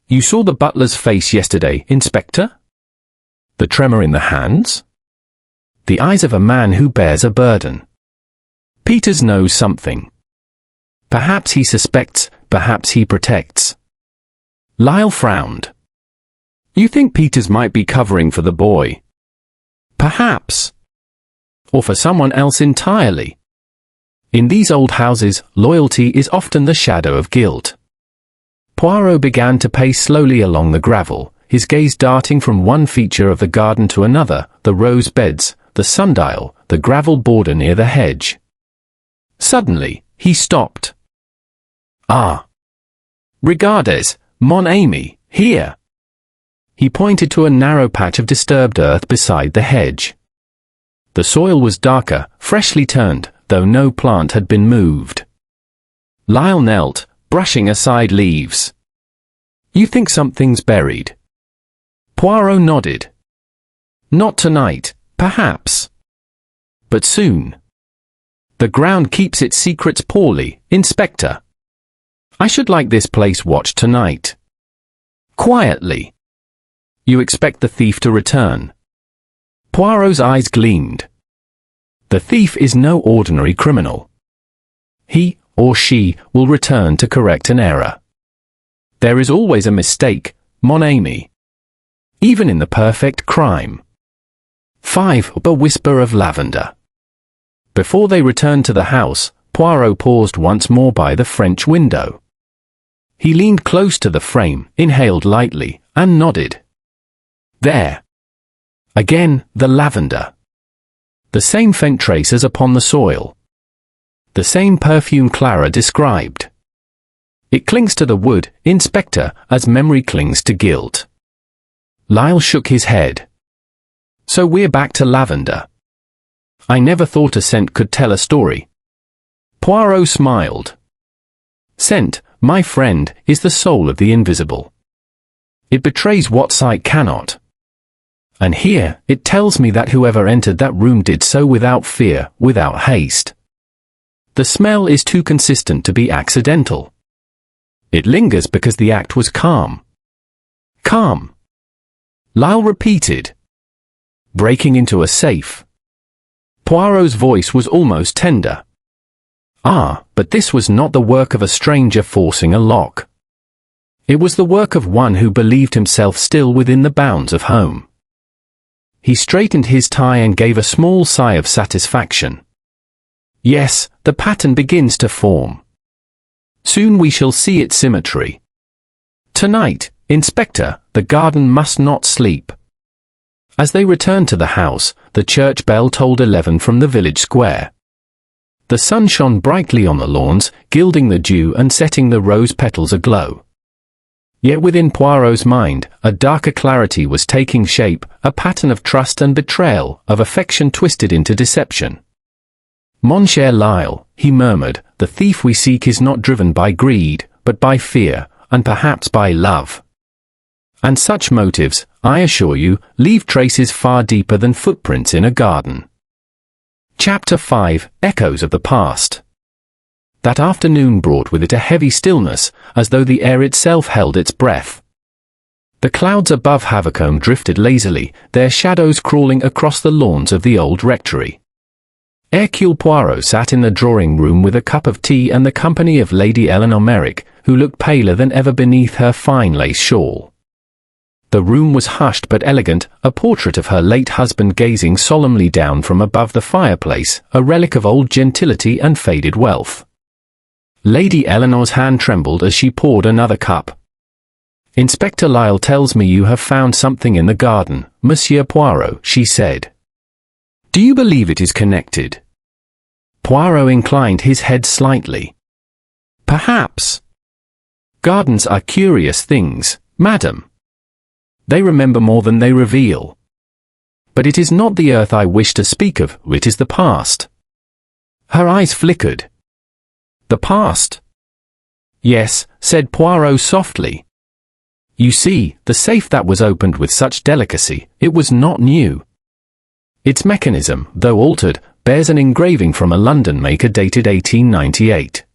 You saw the butler's face yesterday, Inspector? The tremor in the hands? The eyes of a man who bears a burden. Peters knows something. Perhaps he suspects, perhaps he protects. Lyle frowned. You think Peters might be covering for the boy? Perhaps. Or for someone else entirely. In these old houses, loyalty is often the shadow of guilt. Poirot began to pace slowly along the gravel, his gaze darting from one feature of the garden to another, the rose beds, the sundial, the gravel border near the hedge. Suddenly, he stopped. Ah! Regardes, mon ami, here! He pointed to a narrow patch of disturbed earth beside the hedge. The soil was darker, freshly turned, though no plant had been moved. Lyle knelt, brushing aside leaves. You think something's buried? Poirot nodded. Not tonight, perhaps. But soon. The ground keeps its secrets poorly, Inspector. I should like this place watched tonight. Quietly. You expect the thief to return? Poirot's eyes gleamed. The thief is no ordinary criminal. He, or she, will return to correct an error. There is always a mistake, mon ami. Even in the perfect crime. 5. A whisper of lavender. Before they returned to the house, Poirot paused once more by the French window. He leaned close to the frame, inhaled lightly, and nodded. There. Again, the lavender. The same faint traces upon the soil. The same perfume Clara described. It clings to the wood, Inspector, as memory clings to guilt. Lyle shook his head. So we're back to lavender. I never thought a scent could tell a story. Poirot smiled. Scent, my friend, is the soul of the invisible. It betrays what sight cannot. And here, it tells me that whoever entered that room did so without fear, without haste. The smell is too consistent to be accidental. It lingers because the act was calm. Calm. Lyle repeated. Breaking into a safe. Poirot's voice was almost tender. Ah, but this was not the work of a stranger forcing a lock. It was the work of one who believed himself still within the bounds of home. He straightened his tie and gave a small sigh of satisfaction. Yes, the pattern begins to form. Soon we shall see its symmetry. Tonight, Inspector, the garden must not sleep. As they returned to the house, the church bell tolled 11 from the village square. The sun shone brightly on the lawns, gilding the dew and setting the rose petals aglow. Yet within Poirot's mind, a darker clarity was taking shape, a pattern of trust and betrayal, of affection twisted into deception. "Mon cher Lyle," he murmured, "the thief we seek is not driven by greed, but by fear, and perhaps by love. And such motives, I assure you, leave traces far deeper than footprints in a garden." Chapter 5, Echoes of the Past. That afternoon brought with it a heavy stillness, as though the air itself held its breath. The clouds above Havocombe drifted lazily, their shadows crawling across the lawns of the Old Rectory. Hercule Poirot sat in the drawing-room with a cup of tea and the company of Lady Eleanor Merrick, who looked paler than ever beneath her fine lace shawl. The room was hushed but elegant, a portrait of her late husband gazing solemnly down from above the fireplace, a relic of old gentility and faded wealth. Lady Eleanor's hand trembled as she poured another cup. "Inspector Lyle tells me you have found something in the garden, Monsieur Poirot," she said. "Do you believe it is connected?" Poirot inclined his head slightly. "Perhaps. Gardens are curious things, madam. They remember more than they reveal. But it is not the earth I wish to speak of, it is the past." Her eyes flickered. "The past?" "Yes," said Poirot softly. "You see, the safe that was opened with such delicacy, it was not new. Its mechanism, though altered, bears an engraving from a London maker dated 1898.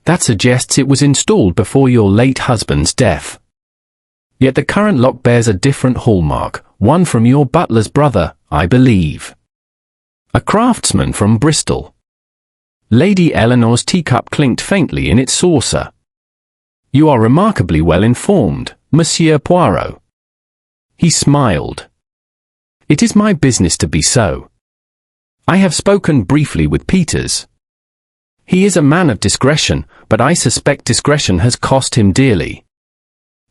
That suggests it was installed before your late husband's death. Yet the current lock bears a different hallmark, one from your butler's brother, I believe. A craftsman from Bristol." Lady Eleanor's teacup clinked faintly in its saucer. "You are remarkably well informed, Monsieur Poirot." He smiled. "It is my business to be so. I have spoken briefly with Peters. He is a man of discretion, but I suspect discretion has cost him dearly."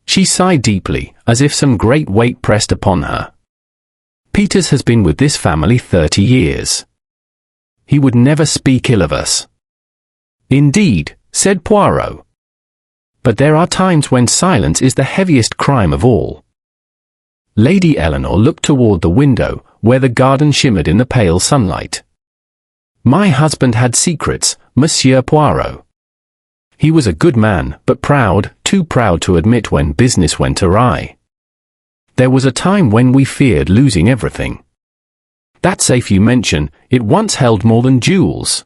She sighed deeply, as if some great weight pressed upon her. "Peters has been with this family 30 years. He would never speak ill of us." "Indeed," said Poirot. "But there are times when silence is the heaviest crime of all." Lady Eleanor looked toward the window, where the garden shimmered in the pale sunlight. "My husband had secrets, Monsieur Poirot. He was a good man, but proud, too proud to admit when business went awry. There was a time when we feared losing everything. That safe you mention, it once held more than jewels.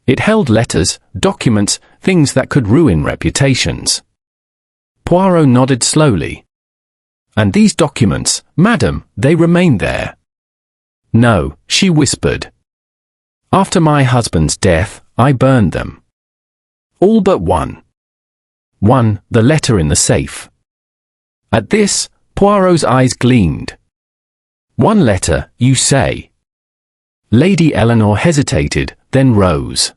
It held letters, documents, things that could ruin reputations." Poirot nodded slowly. "And these documents, madam, they remain there?" "No," she whispered. "After my husband's death, I burned them. All but one. One, the letter in the safe." At this, Poirot's eyes gleamed. "One letter, you say?" Lady Eleanor hesitated, then rose.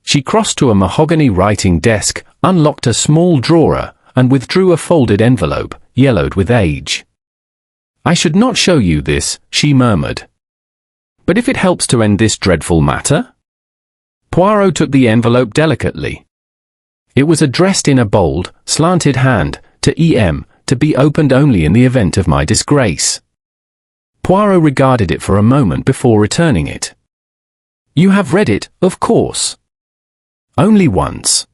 She crossed to a mahogany writing desk, unlocked a small drawer, and withdrew a folded envelope, yellowed with age. "I should not show you this," she murmured. "But if it helps to end this dreadful matter?" Poirot took the envelope delicately. It was addressed in a bold, slanted hand, to E.M., to be opened only in the event of my disgrace. Poirot regarded it for a moment before returning it. "You have read it, of course." "Only once.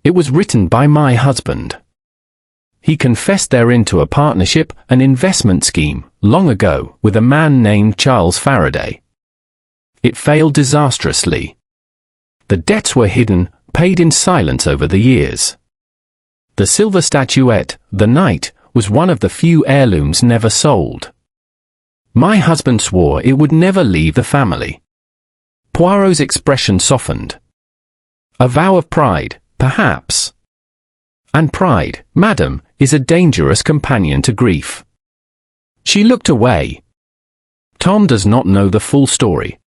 It was written by my husband. He confessed therein to a partnership, an investment scheme, long ago, with a man named Charles Faraday. It failed disastrously. The debts were hidden, paid in silence over the years. The silver statuette, the knight, was one of the few heirlooms never sold. My husband swore it would never leave the family." Poirot's expression softened. "A vow of pride, perhaps. And pride, madam, is a dangerous companion to grief." She looked away. "Tom does not know the full story.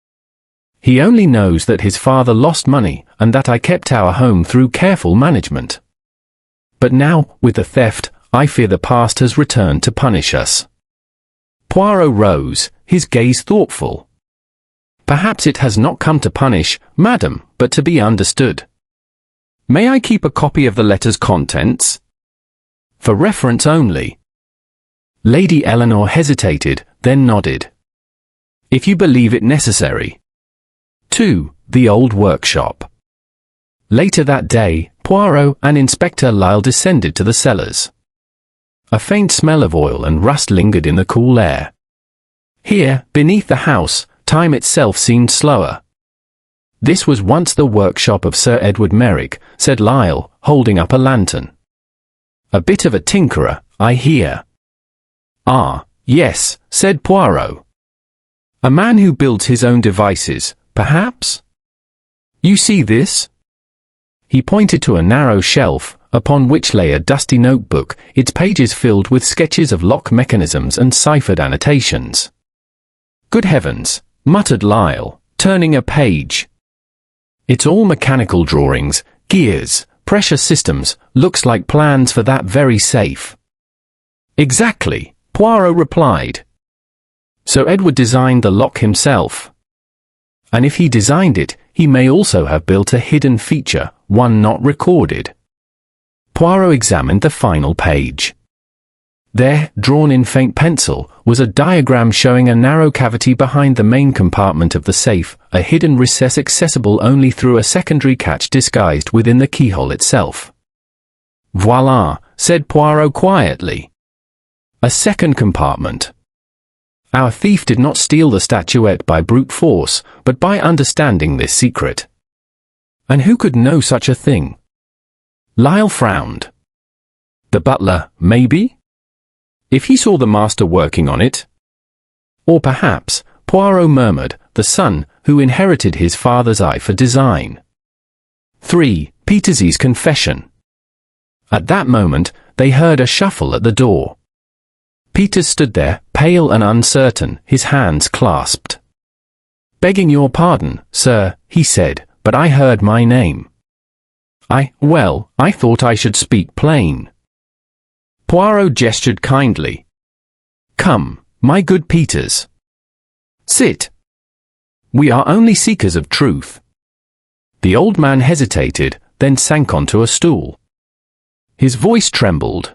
He only knows that his father lost money and that I kept our home through careful management. But now, with the theft, I fear the past has returned to punish us." Poirot rose, his gaze thoughtful. "Perhaps it has not come to punish, madam, but to be understood. May I keep a copy of the letter's contents? For reference only." Lady Eleanor hesitated, then nodded. "If you believe it necessary." 2. The Old Workshop. Later that day, Poirot and Inspector Lyle descended to the cellars. A faint smell of oil and rust lingered in the cool air. Here, beneath the house, time itself seemed slower. "This was once the workshop of Sir Edward Merrick," said Lyle, holding up a lantern. "A bit of a tinkerer, I hear." "Ah, yes," said Poirot. "A man who builds his own devices, perhaps? You see this?" He pointed to a narrow shelf, upon which lay a dusty notebook, its pages filled with sketches of lock mechanisms and ciphered annotations. "Good heavens," muttered Lyle, turning a page. "It's all mechanical drawings, gears, pressure systems, looks like plans for that very safe." "Exactly," Poirot replied. "So Edward designed the lock himself. And if he designed it, he may also have built a hidden feature, one not recorded." Poirot examined the final page. There, drawn in faint pencil, was a diagram showing a narrow cavity behind the main compartment of the safe, a hidden recess accessible only through a secondary catch disguised within the keyhole itself. "Voila," said Poirot quietly. "A second compartment. Our thief did not steal the statuette by brute force, but by understanding this secret. And who could know such a thing?" Lyle frowned. "The butler, maybe? If he saw the master working on it? Or perhaps," Poirot murmured, "the son, who inherited his father's eye for design." 3. Peters's confession. At that moment, they heard a shuffle at the door. Peters stood there, pale and uncertain, his hands clasped. "Begging your pardon, sir," he said, "but I heard my name. I thought I should speak plain." Poirot gestured kindly. "Come, my good Peters. Sit. We are only seekers of truth." The old man hesitated, then sank onto a stool. His voice trembled.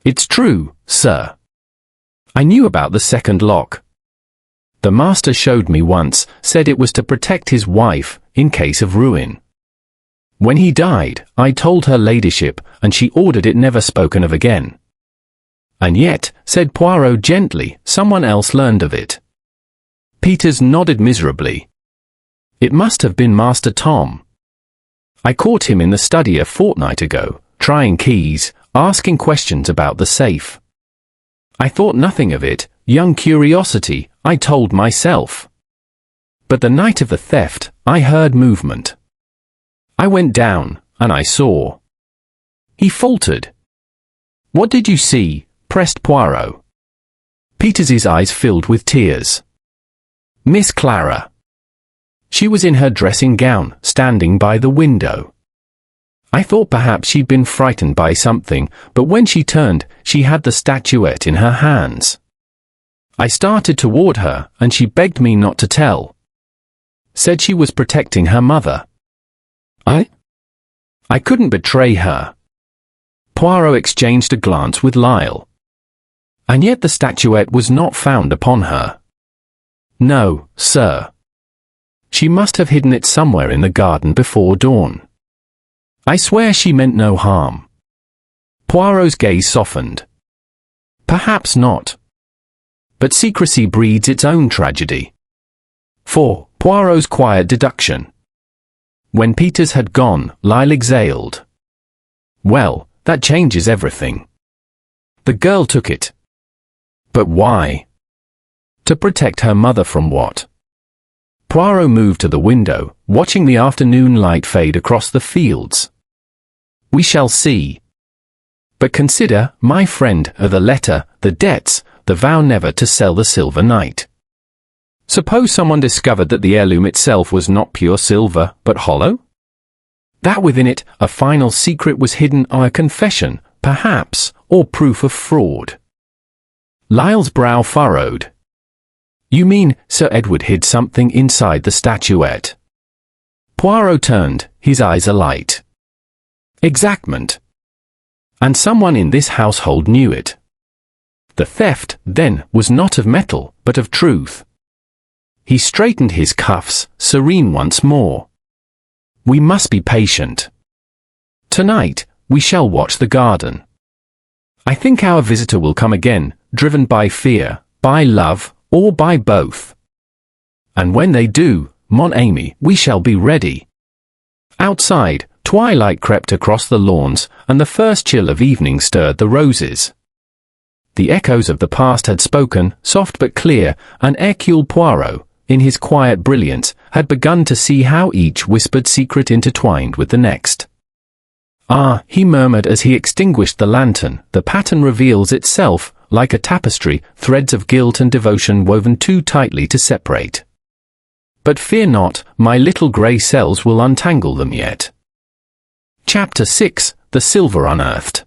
"It's true, sir. I knew about the second lock. The master showed me once, said it was to protect his wife, in case of ruin. When he died, I told her ladyship, and she ordered it never spoken of again. And yet," said Poirot gently, "someone else learned of it." Peters nodded miserably. "It must have been Master Tom. I caught him in the study a fortnight ago, trying keys, asking questions about the safe. I thought nothing of it, young curiosity, I told myself. But the night of the theft, I heard movement. I went down, and I saw." He faltered. "What did you see?" pressed Poirot. Peters's eyes filled with tears. "Miss Clara. She was in her dressing gown, standing by the window. I thought perhaps she'd been frightened by something, but when she turned, she had the statuette in her hands. I started toward her, and she begged me not to tell. Said she was protecting her mother. I couldn't betray her." Poirot exchanged a glance with Lyle. "And yet the statuette was not found upon her." "No, sir. She must have hidden it somewhere in the garden before dawn. I swear she meant no harm." Poirot's gaze softened. "Perhaps not. But secrecy breeds its own tragedy." 4. Poirot's quiet deduction. When Peters had gone, Lyle exhaled. "Well, that changes everything. The girl took it. But why? To protect her mother from what?" Poirot moved to the window, watching the afternoon light fade across the fields. "We shall see. But consider, my friend, the letter, the debts, the vow never to sell the Silver Knight. Suppose someone discovered that the heirloom itself was not pure silver, but hollow? That within it a final secret was hidden, or a confession, perhaps, or proof of fraud. Lyle's brow furrowed. You mean Sir Edward hid something inside the statuette? Poirot turned, his eyes alight. Exactment. And someone in this household knew it. The theft, then, was not of metal, but of truth. He straightened his cuffs, serene once more. We must be patient. Tonight, we shall watch the garden. I think our visitor will come again, driven by fear, by love, or by both. And when they do, mon ami, we shall be ready. Outside, twilight crept across the lawns, and the first chill of evening stirred the roses. The echoes of the past had spoken, soft but clear, and Hercule Poirot, in his quiet brilliance, had begun to see how each whispered secret intertwined with the next. Ah, he murmured as he extinguished the lantern, the pattern reveals itself, like a tapestry, threads of guilt and devotion woven too tightly to separate. But fear not, my little grey cells will untangle them yet. Chapter 6, The Silver Unearthed.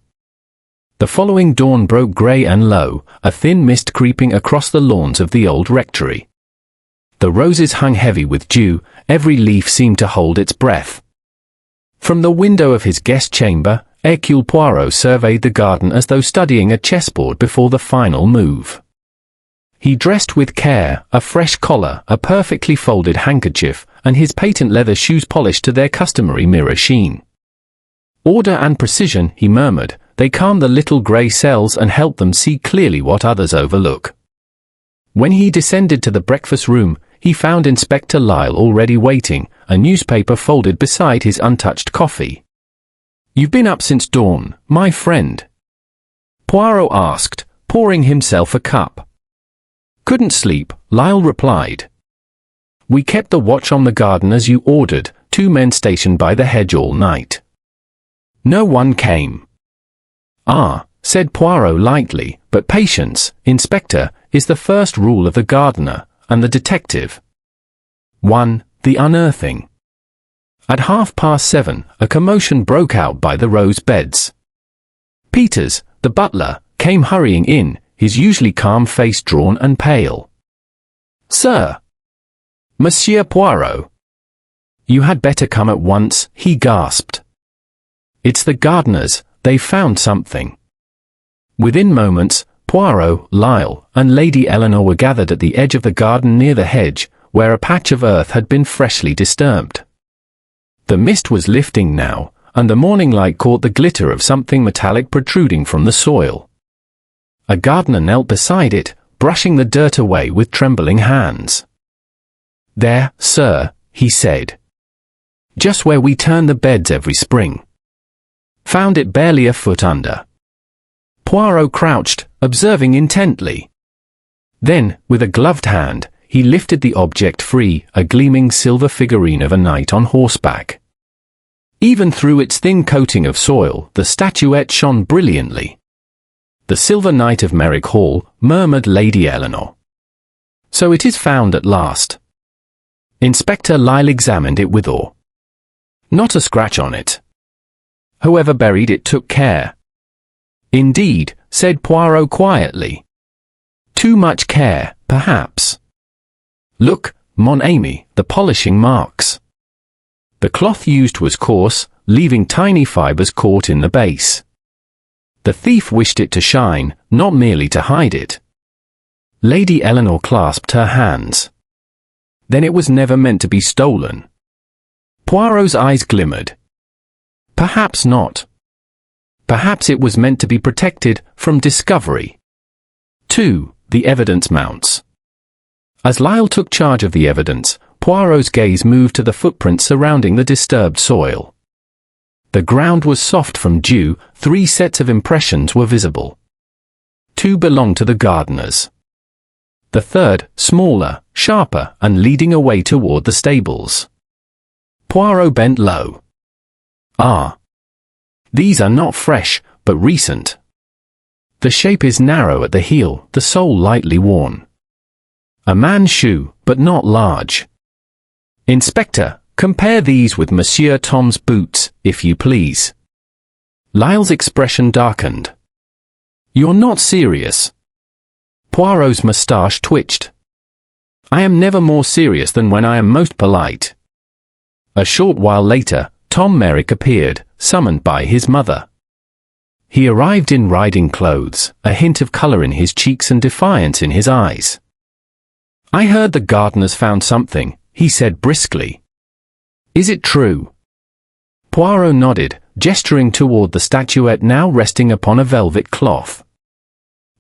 The following dawn broke grey and low, a thin mist creeping across the lawns of the Old Rectory. The roses hung heavy with dew, every leaf seemed to hold its breath. From the window of his guest chamber, Hercule Poirot surveyed the garden as though studying a chessboard before the final move. He dressed with care, a fresh collar, a perfectly folded handkerchief, and his patent leather shoes polished to their customary mirror sheen. Order and precision, he murmured, they calm the little grey cells and help them see clearly what others overlook. When he descended to the breakfast room, he found Inspector Lyle already waiting, a newspaper folded beside his untouched coffee. You've been up since dawn, my friend? Poirot asked, pouring himself a cup. Couldn't sleep, Lyle replied. We kept the watch on the garden as you ordered, 2 men stationed by the hedge all night. No one came. Ah, said Poirot lightly, but patience, Inspector, is the first rule of the gardener, and the detective. 1. The unearthing. At 7:30, a commotion broke out by the rose beds. Peters, the butler, came hurrying in, his usually calm face drawn and pale. Sir! Monsieur Poirot! You had better come at once, he gasped. It's the gardeners, they've found something. Within moments, Poirot, Lyle, and Lady Eleanor were gathered at the edge of the garden near the hedge, where a patch of earth had been freshly disturbed. The mist was lifting now, and the morning light caught the glitter of something metallic protruding from the soil. A gardener knelt beside it, brushing the dirt away with trembling hands. There, sir, he said. Just where we turn the beds every spring. Found it barely a foot under. Poirot crouched, observing intently. Then, with a gloved hand, he lifted the object free, a gleaming silver figurine of a knight on horseback. Even through its thin coating of soil, the statuette shone brilliantly. The silver knight of Merrick Hall, murmured Lady Eleanor. So it is found at last. Inspector Lyle examined it with awe. Not a scratch on it. Whoever buried it took care. Indeed, said Poirot quietly. Too much care, perhaps. Look, mon ami, the polishing marks. The cloth used was coarse, leaving tiny fibers caught in the base. The thief wished it to shine, not merely to hide it. Lady Eleanor clasped her hands. Then it was never meant to be stolen. Poirot's eyes glimmered. Perhaps not. Perhaps it was meant to be protected from discovery. 2. The evidence mounts. As Lyle took charge of the evidence, Poirot's gaze moved to the footprints surrounding the disturbed soil. The ground was soft from dew, 3 sets of impressions were visible. 2 belonged to the gardeners. The third, smaller, sharper, and leading away toward the stables. Poirot bent low. Ah. These are not fresh, but recent. The shape is narrow at the heel, the sole lightly worn. A man's shoe, but not large. Inspector, compare these with Monsieur Tom's boots, if you please. Lyle's expression darkened. You're not serious. Poirot's moustache twitched. I am never more serious than when I am most polite. A short while later, Tom Merrick appeared, summoned by his mother. He arrived in riding clothes, a hint of colour in his cheeks and defiance in his eyes. I heard the gardeners found something, he said briskly. Is it true? Poirot nodded, gesturing toward the statuette now resting upon a velvet cloth.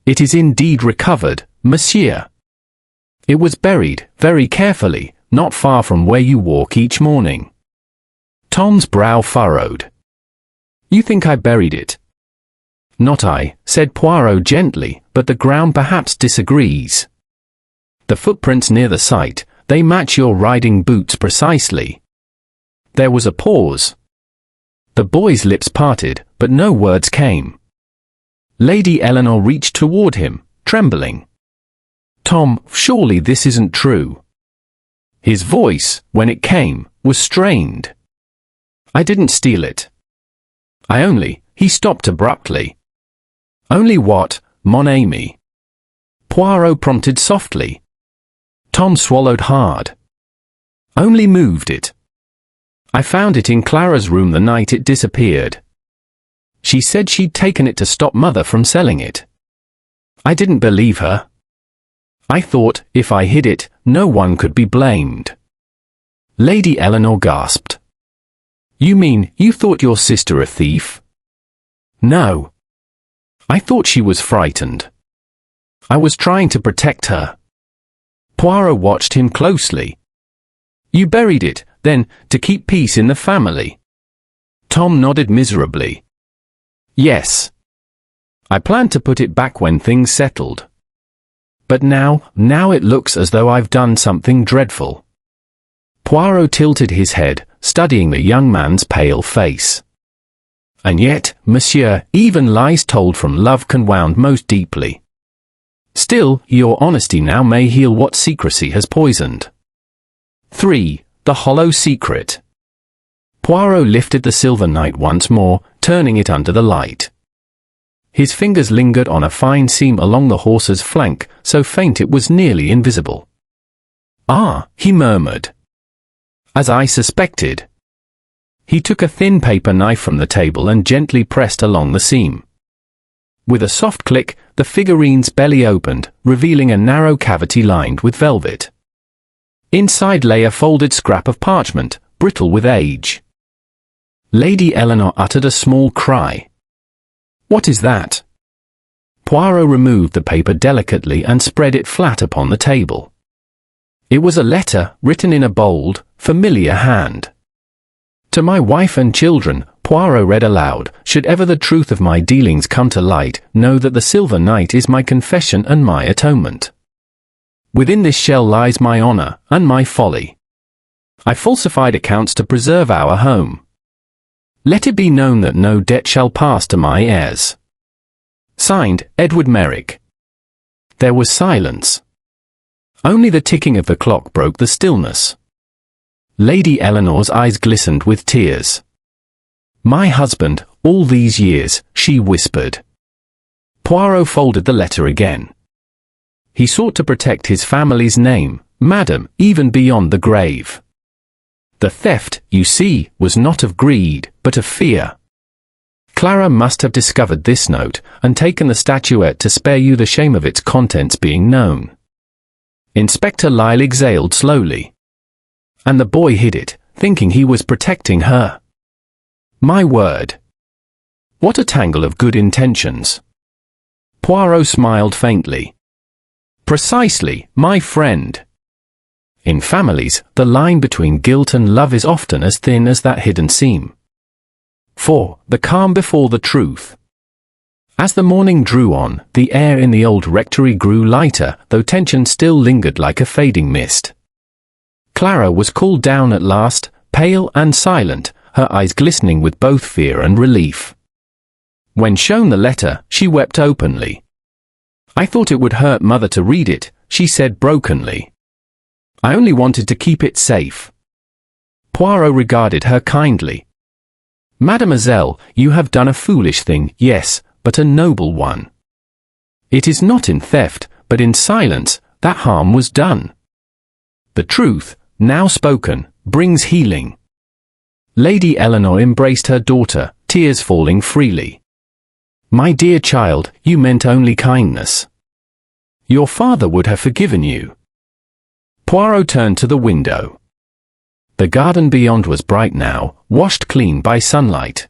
It is indeed recovered, monsieur. It was buried, very carefully, not far from where you walk each morning. Tom's brow furrowed. You think I buried it? Not I, said Poirot gently, but the ground perhaps disagrees. The footprints near the site, they match your riding boots precisely. There was a pause. The boy's lips parted, but no words came. Lady Eleanor reached toward him, trembling. Tom, surely this isn't true. His voice, when it came, was strained. I didn't steal it. He stopped abruptly. Only what, mon ami? Poirot prompted softly. Tom swallowed hard. Only moved it. I found it in Clara's room the night it disappeared. She said she'd taken it to stop Mother from selling it. I didn't believe her. I thought, if I hid it, no one could be blamed. Lady Eleanor gasped. You mean, you thought your sister a thief? No. I thought she was frightened. I was trying to protect her. Poirot watched him closely. You buried it, then, to keep peace in the family? Tom nodded miserably. Yes. I planned to put it back when things settled. But now it looks as though I've done something dreadful. Poirot tilted his head, studying the young man's pale face. And yet, monsieur, even lies told from love can wound most deeply. Still, your honesty now may heal what secrecy has poisoned. 3. The hollow secret. Poirot lifted the silver knight once more, turning it under the light. His fingers lingered on a fine seam along the horse's flank, so faint it was nearly invisible. Ah, he murmured. As I suspected. He took a thin paper knife from the table and gently pressed along the seam. With a soft click, the figurine's belly opened, revealing a narrow cavity lined with velvet. Inside lay a folded scrap of parchment, brittle with age. Lady Eleanor uttered a small cry. What is that? Poirot removed the paper delicately and spread it flat upon the table. It was a letter, written in a bold, familiar hand. To my wife and children, Poirot read aloud, should ever the truth of my dealings come to light, know that the silver knight is my confession and my atonement. Within this shell lies my honor, and my folly. I falsified accounts to preserve our home. Let it be known that no debt shall pass to my heirs. Signed, Edward Merrick. There was silence. Only the ticking of the clock broke the stillness. Lady Eleanor's eyes glistened with tears. My husband, all these years, she whispered. Poirot folded the letter again. He sought to protect his family's name, madam, even beyond the grave. The theft, you see, was not of greed, but of fear. Clara must have discovered this note, and taken the statuette to spare you the shame of its contents being known. Inspector Lyle exhaled slowly. And the boy hid it, thinking he was protecting her. My word. What a tangle of good intentions. Poirot smiled faintly. Precisely, my friend. In families, the line between guilt and love is often as thin as that hidden seam. 4. The calm before the truth. As the morning drew on, the air in the old rectory grew lighter, though tension still lingered like a fading mist. Clara was cooled down at last, pale and silent, her eyes glistening with both fear and relief. When shown the letter, she wept openly. I thought it would hurt Mother to read it, she said brokenly. I only wanted to keep it safe. Poirot regarded her kindly. Mademoiselle, you have done a foolish thing, yes, but a noble one. It is not in theft, but in silence, that harm was done. The truth, now spoken, brings healing. Lady Eleanor embraced her daughter, tears falling freely. My dear child, you meant only kindness. Your father would have forgiven you. Poirot turned to the window. The garden beyond was bright now, washed clean by sunlight.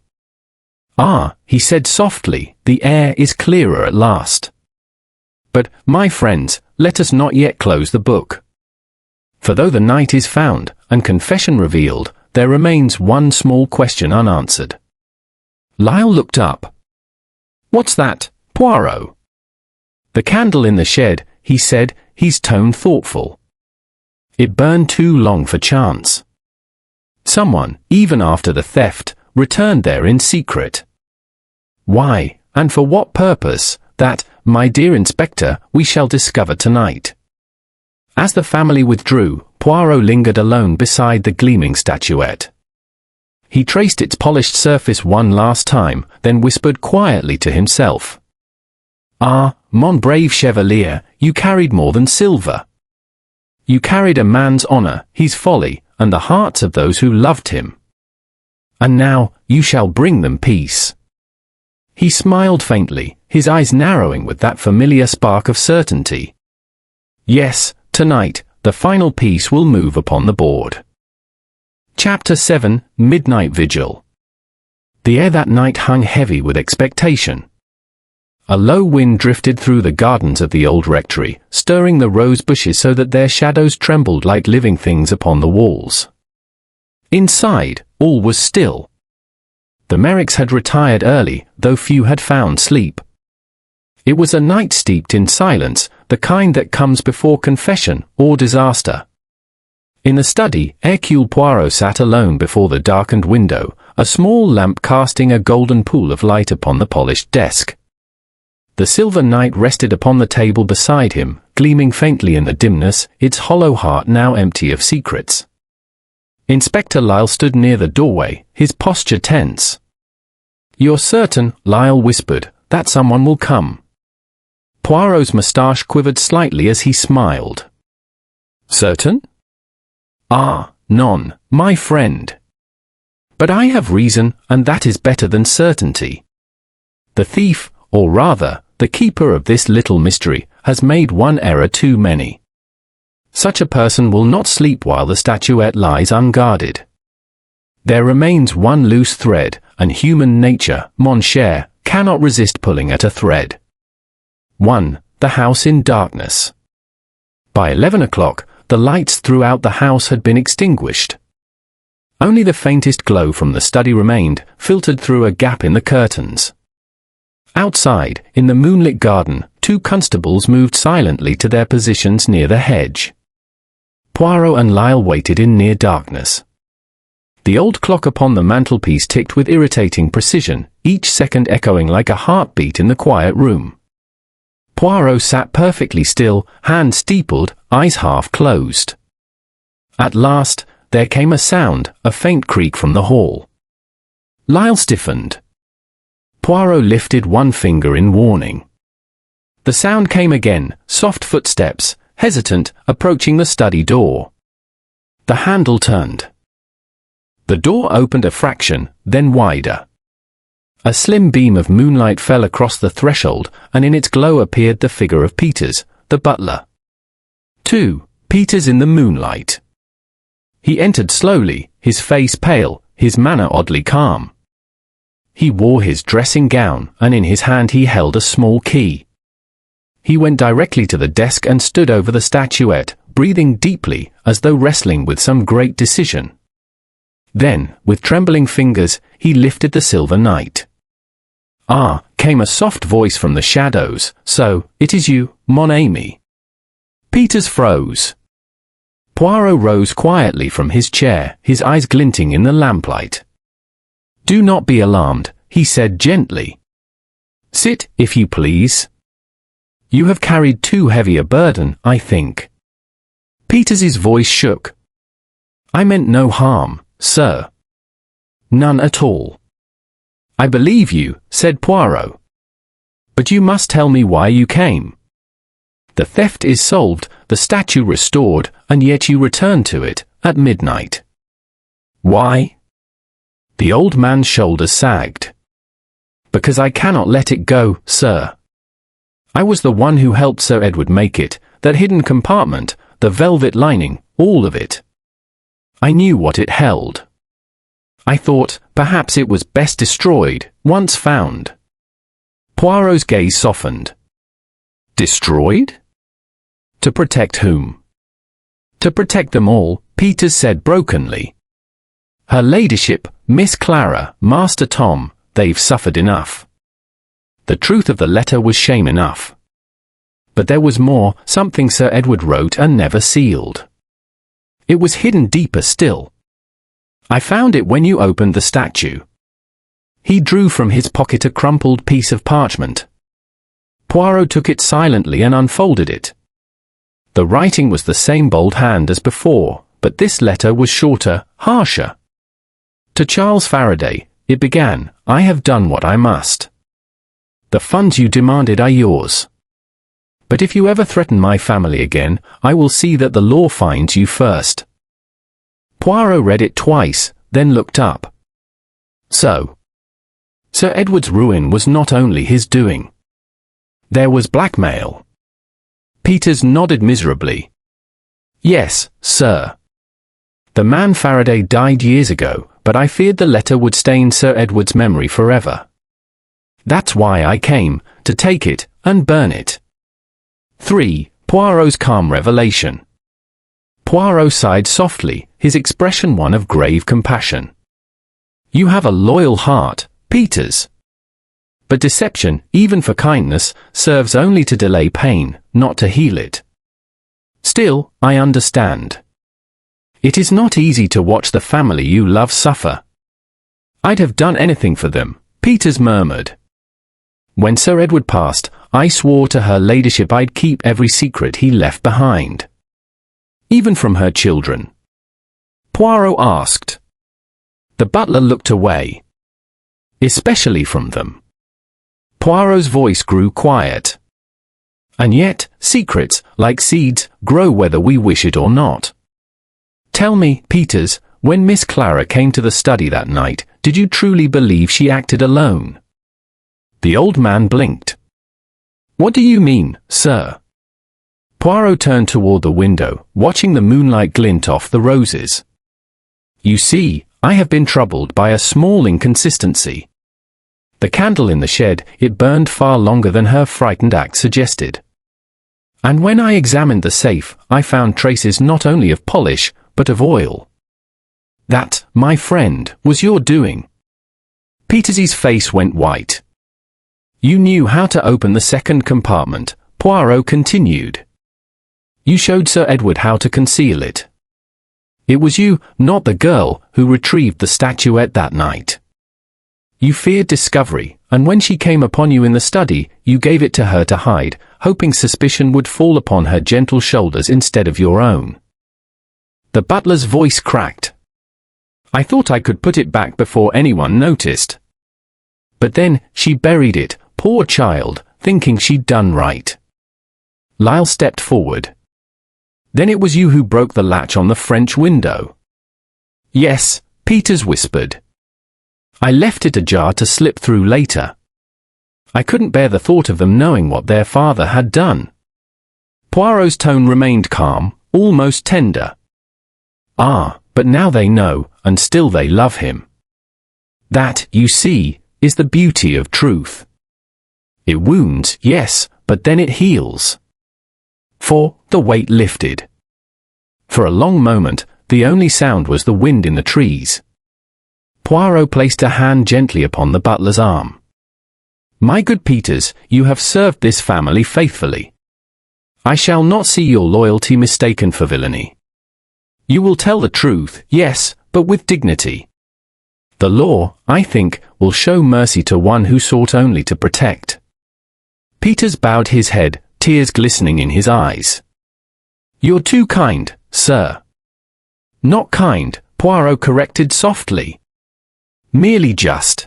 Ah, he said softly, the air is clearer at last. But, my friends, let us not yet close the book. For though the night is found, and confession revealed, there remains one small question unanswered. Lyle looked up. What's that, Poirot? The candle in the shed, he said, his tone thoughtful. It burned too long for chance. Someone, even after the theft, returned there in secret. Why, and for what purpose, that, my dear Inspector, we shall discover tonight. As the family withdrew, Poirot lingered alone beside the gleaming statuette. He traced its polished surface one last time, then whispered quietly to himself. Ah, mon brave chevalier, you carried more than silver. You carried a man's honor, his folly, and the hearts of those who loved him. And now, you shall bring them peace. He smiled faintly, his eyes narrowing with that familiar spark of certainty. Yes, tonight, the final piece will move upon the board. Chapter 7, Midnight Vigil. The air that night hung heavy with expectation. A low wind drifted through the gardens of the Old Rectory, stirring the rose bushes so that their shadows trembled like living things upon the walls. Inside, all was still. The Merricks had retired early, though few had found sleep. It was a night steeped in silence, the kind that comes before confession or disaster. In the study, Hercule Poirot sat alone before the darkened window, a small lamp casting a golden pool of light upon the polished desk. The silver knight rested upon the table beside him, gleaming faintly in the dimness, its hollow heart now empty of secrets. Inspector Lyle stood near the doorway, his posture tense. You're certain, Lyle whispered, that someone will come? Poirot's moustache quivered slightly as he smiled. Certain? Ah, non, my friend. But I have reason, and that is better than certainty. The thief, or rather, the keeper of this little mystery, has made one error too many. Such a person will not sleep while the statuette lies unguarded. There remains one loose thread, and human nature, mon cher, cannot resist pulling at a thread. 1. The house in darkness. By 11 o'clock, the lights throughout the house had been extinguished. Only the faintest glow from the study remained, filtered through a gap in the curtains. Outside, in the moonlit garden, 2 constables moved silently to their positions near the hedge. Poirot and Lyle waited in near darkness. The old clock upon the mantelpiece ticked with irritating precision, each second echoing like a heartbeat in the quiet room. Poirot sat perfectly still, hands steepled, eyes half closed. At last, there came a sound, a faint creak from the hall. Lyle stiffened. Poirot lifted one finger in warning. The sound came again, soft footsteps, hesitant, approaching the study door. The handle turned. The door opened a fraction, then wider. A slim beam of moonlight fell across the threshold, and in its glow appeared the figure of Peters, the butler. 2. Peters in the moonlight. He entered slowly, his face pale, his manner oddly calm. He wore his dressing gown, and in his hand he held a small key. He went directly to the desk and stood over the statuette, breathing deeply, as though wrestling with some great decision. Then, with trembling fingers, he lifted the silver knight. Ah, came a soft voice from the shadows, so, it is you, mon ami. Peters froze. Poirot rose quietly from his chair, his eyes glinting in the lamplight. Do not be alarmed, he said gently. Sit, if you please. You have carried too heavy a burden, I think. Peters's voice shook. I meant no harm, sir. None at all. I believe you, said Poirot. But you must tell me why you came. The theft is solved, the statue restored, and yet you return to it, at midnight. Why? The old man's shoulders sagged. Because I cannot let it go, sir. I was the one who helped Sir Edward make it, that hidden compartment, the velvet lining, all of it. I knew what it held. I thought, perhaps it was best destroyed, once found. Poirot's gaze softened. Destroyed? To protect whom? To protect them all, Peters said brokenly. Her ladyship, Miss Clara, Master Tom, they've suffered enough. The truth of the letter was shame enough. But there was more, something Sir Edward wrote and never sealed. It was hidden deeper still. I found it when you opened the statue. He drew from his pocket a crumpled piece of parchment. Poirot took it silently and unfolded it. The writing was the same bold hand as before, but this letter was shorter, harsher. To Charles Faraday, it began, I have done what I must. The funds you demanded are yours. But if you ever threaten my family again, I will see that the law finds you first. Poirot read it twice, then looked up. So, Sir Edward's ruin was not only his doing. There was blackmail. Peters nodded miserably. Yes, sir. The man Faraday died years ago, but I feared the letter would stain Sir Edward's memory forever. That's why I came, to take it, and burn it. 3. Poirot's calm revelation. Poirot sighed softly, his expression one of grave compassion. You have a loyal heart, Peters. But deception, even for kindness, serves only to delay pain, not to heal it. Still, I understand. It is not easy to watch the family you love suffer. I'd have done anything for them, Peters murmured. When Sir Edward passed, I swore to her ladyship I'd keep every secret he left behind. Even from her children. Poirot asked. The butler looked away. Especially from them. Poirot's voice grew quiet. And yet, secrets, like seeds, grow whether we wish it or not. Tell me, Peters, when Miss Clara came to the study that night, did you truly believe she acted alone? The old man blinked. What do you mean, sir? Poirot turned toward the window, watching the moonlight glint off the roses. You see, I have been troubled by a small inconsistency. The candle in the shed, it burned far longer than her frightened act suggested. And when I examined the safe, I found traces not only of polish, but of oil. That, my friend, was your doing. Peters's face went white. You knew how to open the second compartment, Poirot continued. You showed Sir Edward how to conceal it. It was you, not the girl, who retrieved the statuette that night. You feared discovery, and when she came upon you in the study, you gave it to her to hide, hoping suspicion would fall upon her gentle shoulders instead of your own. The butler's voice cracked. I thought I could put it back before anyone noticed. But then, she buried it, poor child, thinking she'd done right. Lyle stepped forward. Then it was you who broke the latch on the French window. Yes, Peters whispered. I left it ajar to slip through later. I couldn't bear the thought of them knowing what their father had done. Poirot's tone remained calm, almost tender. Ah, but now they know, and still they love him. That, you see, is the beauty of truth. It wounds, yes, but then it heals. For, the weight lifted. For a long moment, the only sound was the wind in the trees. Poirot placed a hand gently upon the butler's arm. My good Peters, you have served this family faithfully. I shall not see your loyalty mistaken for villainy. You will tell the truth, yes, but with dignity. The law, I think, will show mercy to one who sought only to protect. Peters bowed his head, tears glistening in his eyes. "You're too kind, sir." "Not kind," Poirot corrected softly. "Merely just."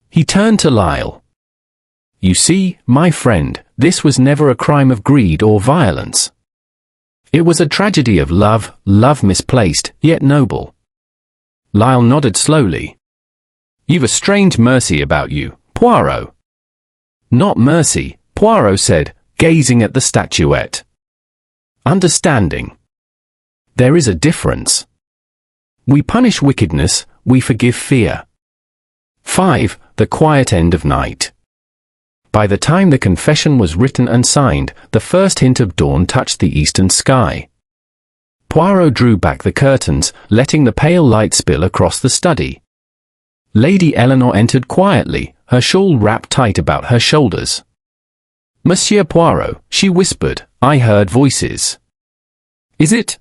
He turned to Lyle. "You see, my friend, this was never a crime of greed or violence. It was a tragedy of love, love misplaced, yet noble." Lyle nodded slowly. "You've a strange mercy about you, Poirot." "Not mercy," Poirot said, gazing at the statuette. "Understanding. There is a difference. We punish wickedness, we forgive fear." 5. The quiet end of night. By the time the confession was written and signed, the first hint of dawn touched the eastern sky. Poirot drew back the curtains, letting the pale light spill across the study. Lady Eleanor entered quietly, her shawl wrapped tight about her shoulders. "Monsieur Poirot," she whispered, "I heard voices." "Is it?"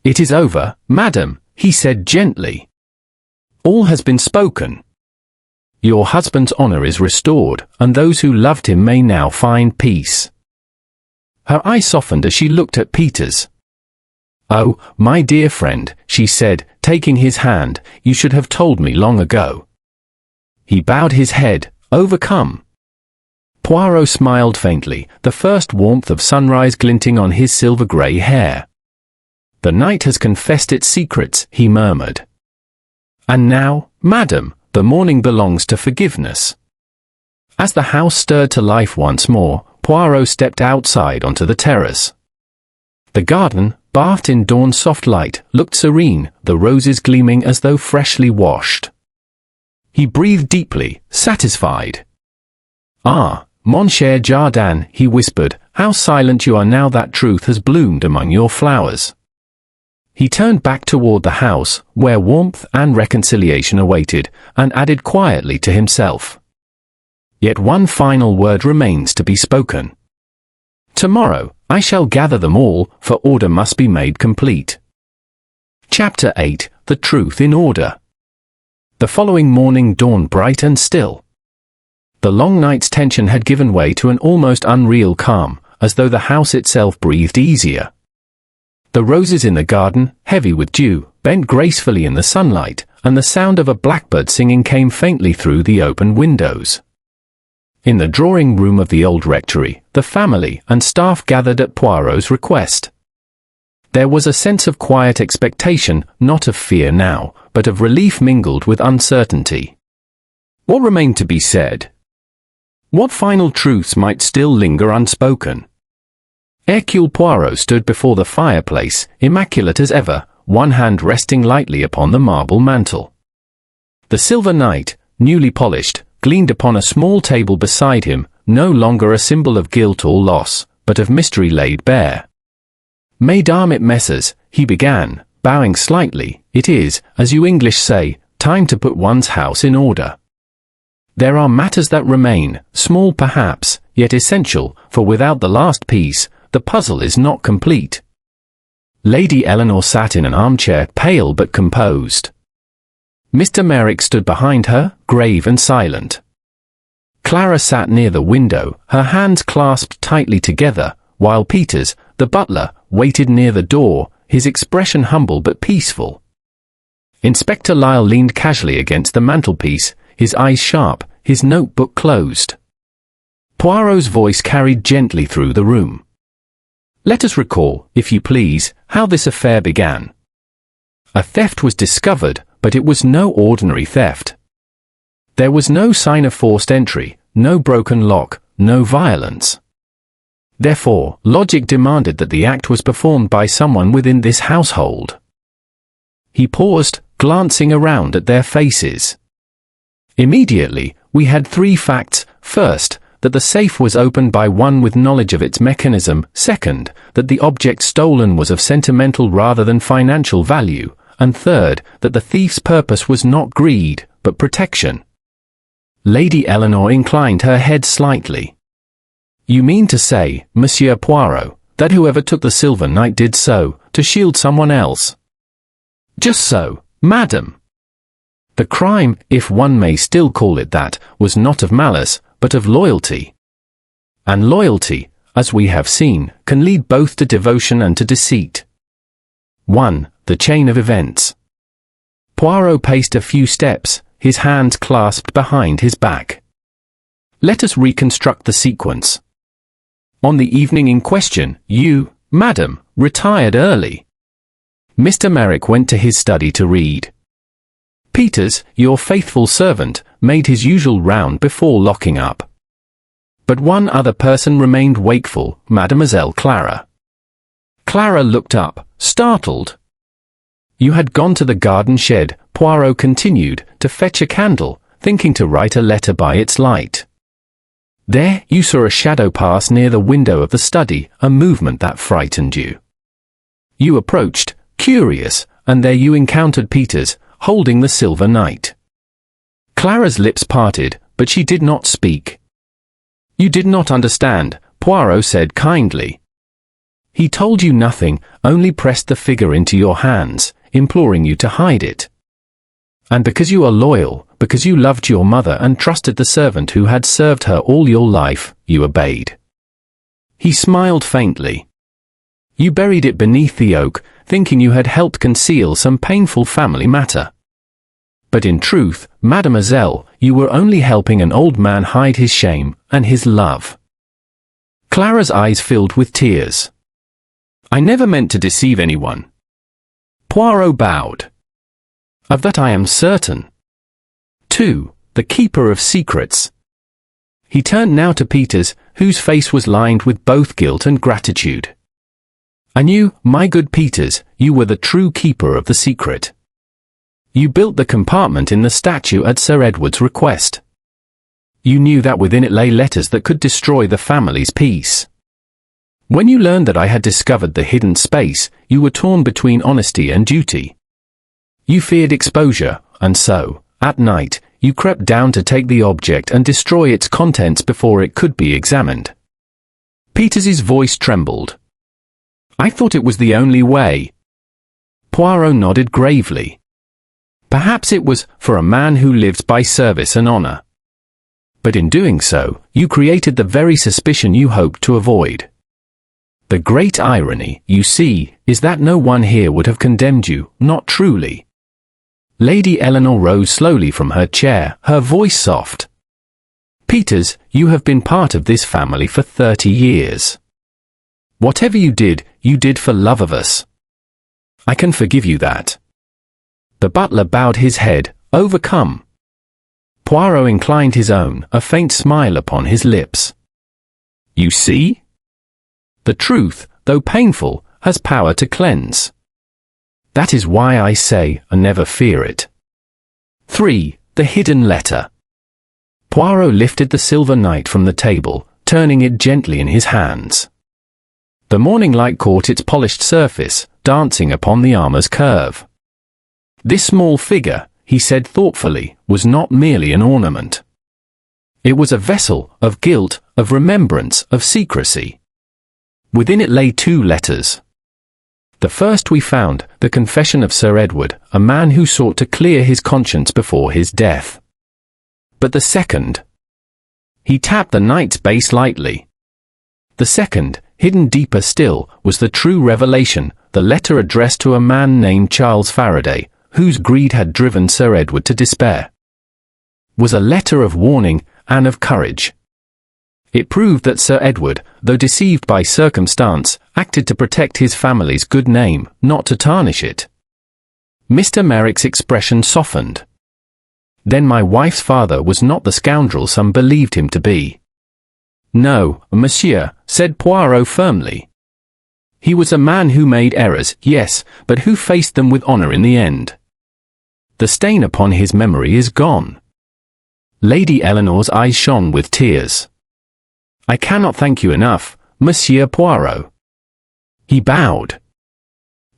"It is over, madam," he said gently. "All has been spoken. Your husband's honor is restored, and those who loved him may now find peace." Her eyes softened as she looked at Peters. "Oh, my dear friend," she said, taking his hand, "you should have told me long ago." He bowed his head, overcome. Poirot smiled faintly, the first warmth of sunrise glinting on his silver-grey hair. "The night has confessed its secrets," he murmured. "And now, madam, the morning belongs to forgiveness." As the house stirred to life once more, Poirot stepped outside onto the terrace. The garden, bathed in dawn's soft light, looked serene, the roses gleaming as though freshly washed. He breathed deeply, satisfied. "Ah, mon cher Jardin," he whispered, "how silent you are now that truth has bloomed among your flowers." He turned back toward the house, where warmth and reconciliation awaited, and added quietly to himself, "Yet one final word remains to be spoken. Tomorrow, I shall gather them all, for order must be made complete." Chapter 8. The Truth in Order. The following morning dawned bright and still. The long night's tension had given way to an almost unreal calm, as though the house itself breathed easier. The roses in the garden, heavy with dew, bent gracefully in the sunlight, and the sound of a blackbird singing came faintly through the open windows. In the drawing room of the Old Rectory, the family and staff gathered at Poirot's request. There was a sense of quiet expectation, not of fear now, but of relief mingled with uncertainty. What remained to be said? What final truths might still linger unspoken? Hercule Poirot stood before the fireplace, immaculate as ever, one hand resting lightly upon the marble mantel. The silver knight, newly polished, gleamed upon a small table beside him, no longer a symbol of guilt or loss, but of mystery laid bare. "Mesdames et messieurs," he began, bowing slightly, "it is, as you English say, time to put one's house in order. There are matters that remain, small perhaps, yet essential, for without the last piece, the puzzle is not complete." Lady Eleanor sat in an armchair, pale but composed. Mr. Merrick stood behind her, grave and silent. Clara sat near the window, her hands clasped tightly together, while Peters, the butler, waited near the door, his expression humble but peaceful. Inspector Lyle leaned casually against the mantelpiece, his eyes sharp, his notebook closed. Poirot's voice carried gently through the room. "Let us recall, if you please, how this affair began. A theft was discovered, but it was no ordinary theft. There was no sign of forced entry, no broken lock, no violence. Therefore, logic demanded that the act was performed by someone within this household." He paused, glancing around at their faces. "Immediately, we had three facts. First, that the safe was opened by one with knowledge of its mechanism. Second, that the object stolen was of sentimental rather than financial value. And third, that the thief's purpose was not greed, but protection." Lady Eleanor inclined her head slightly. "You mean to say, Monsieur Poirot, that whoever took the silver knight did so, to shield someone else?" "Just so, madam. The crime, if one may still call it that, was not of malice, but of loyalty. And loyalty, as we have seen, can lead both to devotion and to deceit. 1. The chain of events. Poirot paced a few steps, his hands clasped behind his back. Let us reconstruct the sequence. On the evening in question, you, madam, retired early. Mr. Merrick went to his study to read. Peters, your faithful servant, made his usual round before locking up. But one other person remained wakeful, Mademoiselle Clara. Clara looked up, startled. You had gone to the garden shed, Poirot continued, to fetch a candle, thinking to write a letter by its light. There you saw a shadow pass near the window of the study, a movement that frightened you. You approached, curious, and there you encountered Peters, holding the silver knight. Clara's lips parted, but she did not speak. You did not understand, Poirot said kindly. He told you nothing, only pressed the figure into your hands, imploring you to hide it. And because you are loyal, because you loved your mother and trusted the servant who had served her all your life, you obeyed. He smiled faintly. You buried it beneath the oak, thinking you had helped conceal some painful family matter. But in truth, mademoiselle, you were only helping an old man hide his shame and his love. Clara's eyes filled with tears. I never meant to deceive anyone. Poirot bowed. Of that I am certain. 2. The keeper of secrets. He turned now to Peters, whose face was lined with both guilt and gratitude. I knew, my good Peters, you were the true keeper of the secret. You built the compartment in the statue at Sir Edward's request. You knew that within it lay letters that could destroy the family's peace. When you learned that I had discovered the hidden space, you were torn between honesty and duty. You feared exposure, and so, at night, you crept down to take the object and destroy its contents before it could be examined. Peters's voice trembled. I thought it was the only way. Poirot nodded gravely. Perhaps it was for a man who lives by service and honor. But in doing so, you created the very suspicion you hoped to avoid. The great irony, you see, is that no one here would have condemned you, not truly. Lady Eleanor rose slowly from her chair, her voice soft. Peters, you have been part of this family for 30 years. Whatever you did for love of us. I can forgive you that. The butler bowed his head, overcome. Poirot inclined his own, a faint smile upon his lips. You see? The truth, though painful, has power to cleanse. That is why I say, never fear it. 3. The hidden letter. Poirot lifted the silver knight from the table, turning it gently in his hands. The morning light caught its polished surface, dancing upon the armor's curve. This small figure, he said thoughtfully, was not merely an ornament. It was a vessel, of guilt, of remembrance, of secrecy. Within it lay 2 letters. The first we found, the confession of Sir Edward, a man who sought to clear his conscience before his death. But the second. He tapped the knight's base lightly. The second, hidden deeper still, was the true revelation, the letter addressed to a man named Charles Faraday, whose greed had driven Sir Edward to despair. Was a letter of warning, and of courage. It proved that Sir Edward, though deceived by circumstance, acted to protect his family's good name, not to tarnish it. Mr. Merrick's expression softened. Then my wife's father was not the scoundrel some believed him to be. No, monsieur, said Poirot firmly. He was a man who made errors, yes, but who faced them with honor in the end. The stain upon his memory is gone. Lady Eleanor's eyes shone with tears. I cannot thank you enough, Monsieur Poirot. He bowed.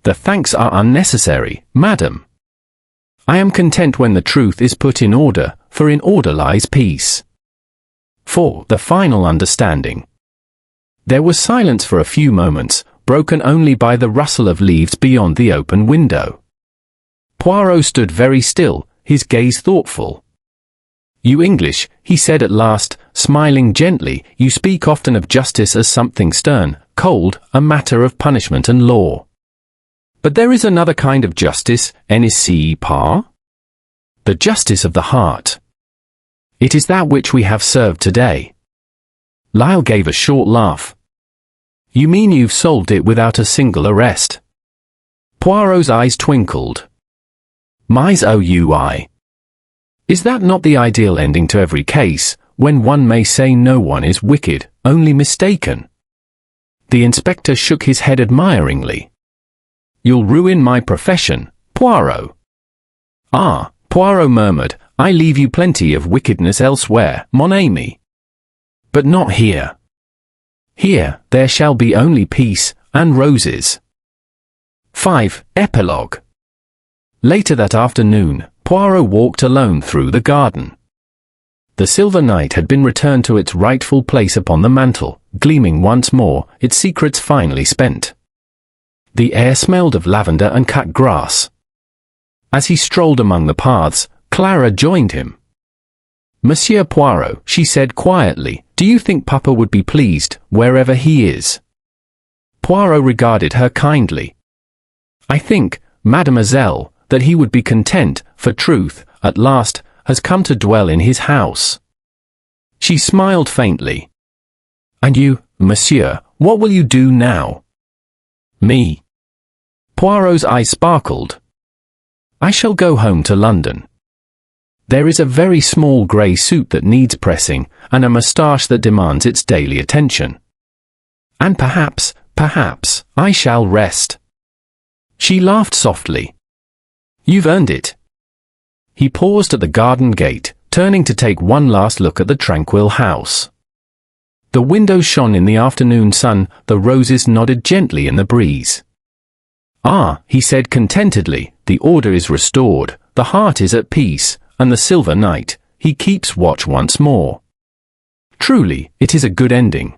The thanks are unnecessary, madam. I am content when the truth is put in order, for in order lies peace. 4. The final understanding. There was silence for a few moments, broken only by the rustle of leaves beyond the open window. Poirot stood very still, his gaze thoughtful. You English, he said at last, smiling gently, you speak often of justice as something stern, cold, a matter of punishment and law. But there is another kind of justice, n'est-ce pas? The justice of the heart. It is that which we have served today. Lyle gave a short laugh. You mean you've solved it without a single arrest? Poirot's eyes twinkled. Mais oui. Is that not the ideal ending to every case, when one may say no one is wicked, only mistaken? The inspector shook his head admiringly. You'll ruin my profession, Poirot. Ah, Poirot murmured, I leave you plenty of wickedness elsewhere, mon ami. But not here. Here, there shall be only peace, and roses. 5. Epilogue. Later that afternoon, Poirot walked alone through the garden. The silver knight had been returned to its rightful place upon the mantel, gleaming once more, its secrets finally spent. The air smelled of lavender and cut grass. As he strolled among the paths, Clara joined him. Monsieur Poirot, she said quietly, do you think Papa would be pleased, wherever he is? Poirot regarded her kindly. I think, mademoiselle, that he would be content, for truth, at last, has come to dwell in his house. She smiled faintly. And you, monsieur, what will you do now? Me. Poirot's eyes sparkled. I shall go home to London. There is a very small grey suit that needs pressing, and a moustache that demands its daily attention. And perhaps, I shall rest. She laughed softly. You've earned it. He paused at the garden gate, turning to take one last look at the tranquil house. The windows shone in the afternoon sun, the roses nodded gently in the breeze. Ah, he said contentedly, the order is restored, the heart is at peace, and the silver knight, he keeps watch once more. Truly, it is a good ending.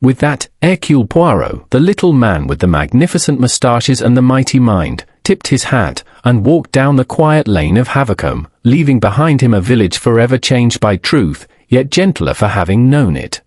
With that, Hercule Poirot, the little man with the magnificent moustaches and the mighty mind, tipped his hat, and walked down the quiet lane of Havocombe, leaving behind him a village forever changed by truth, yet gentler for having known it.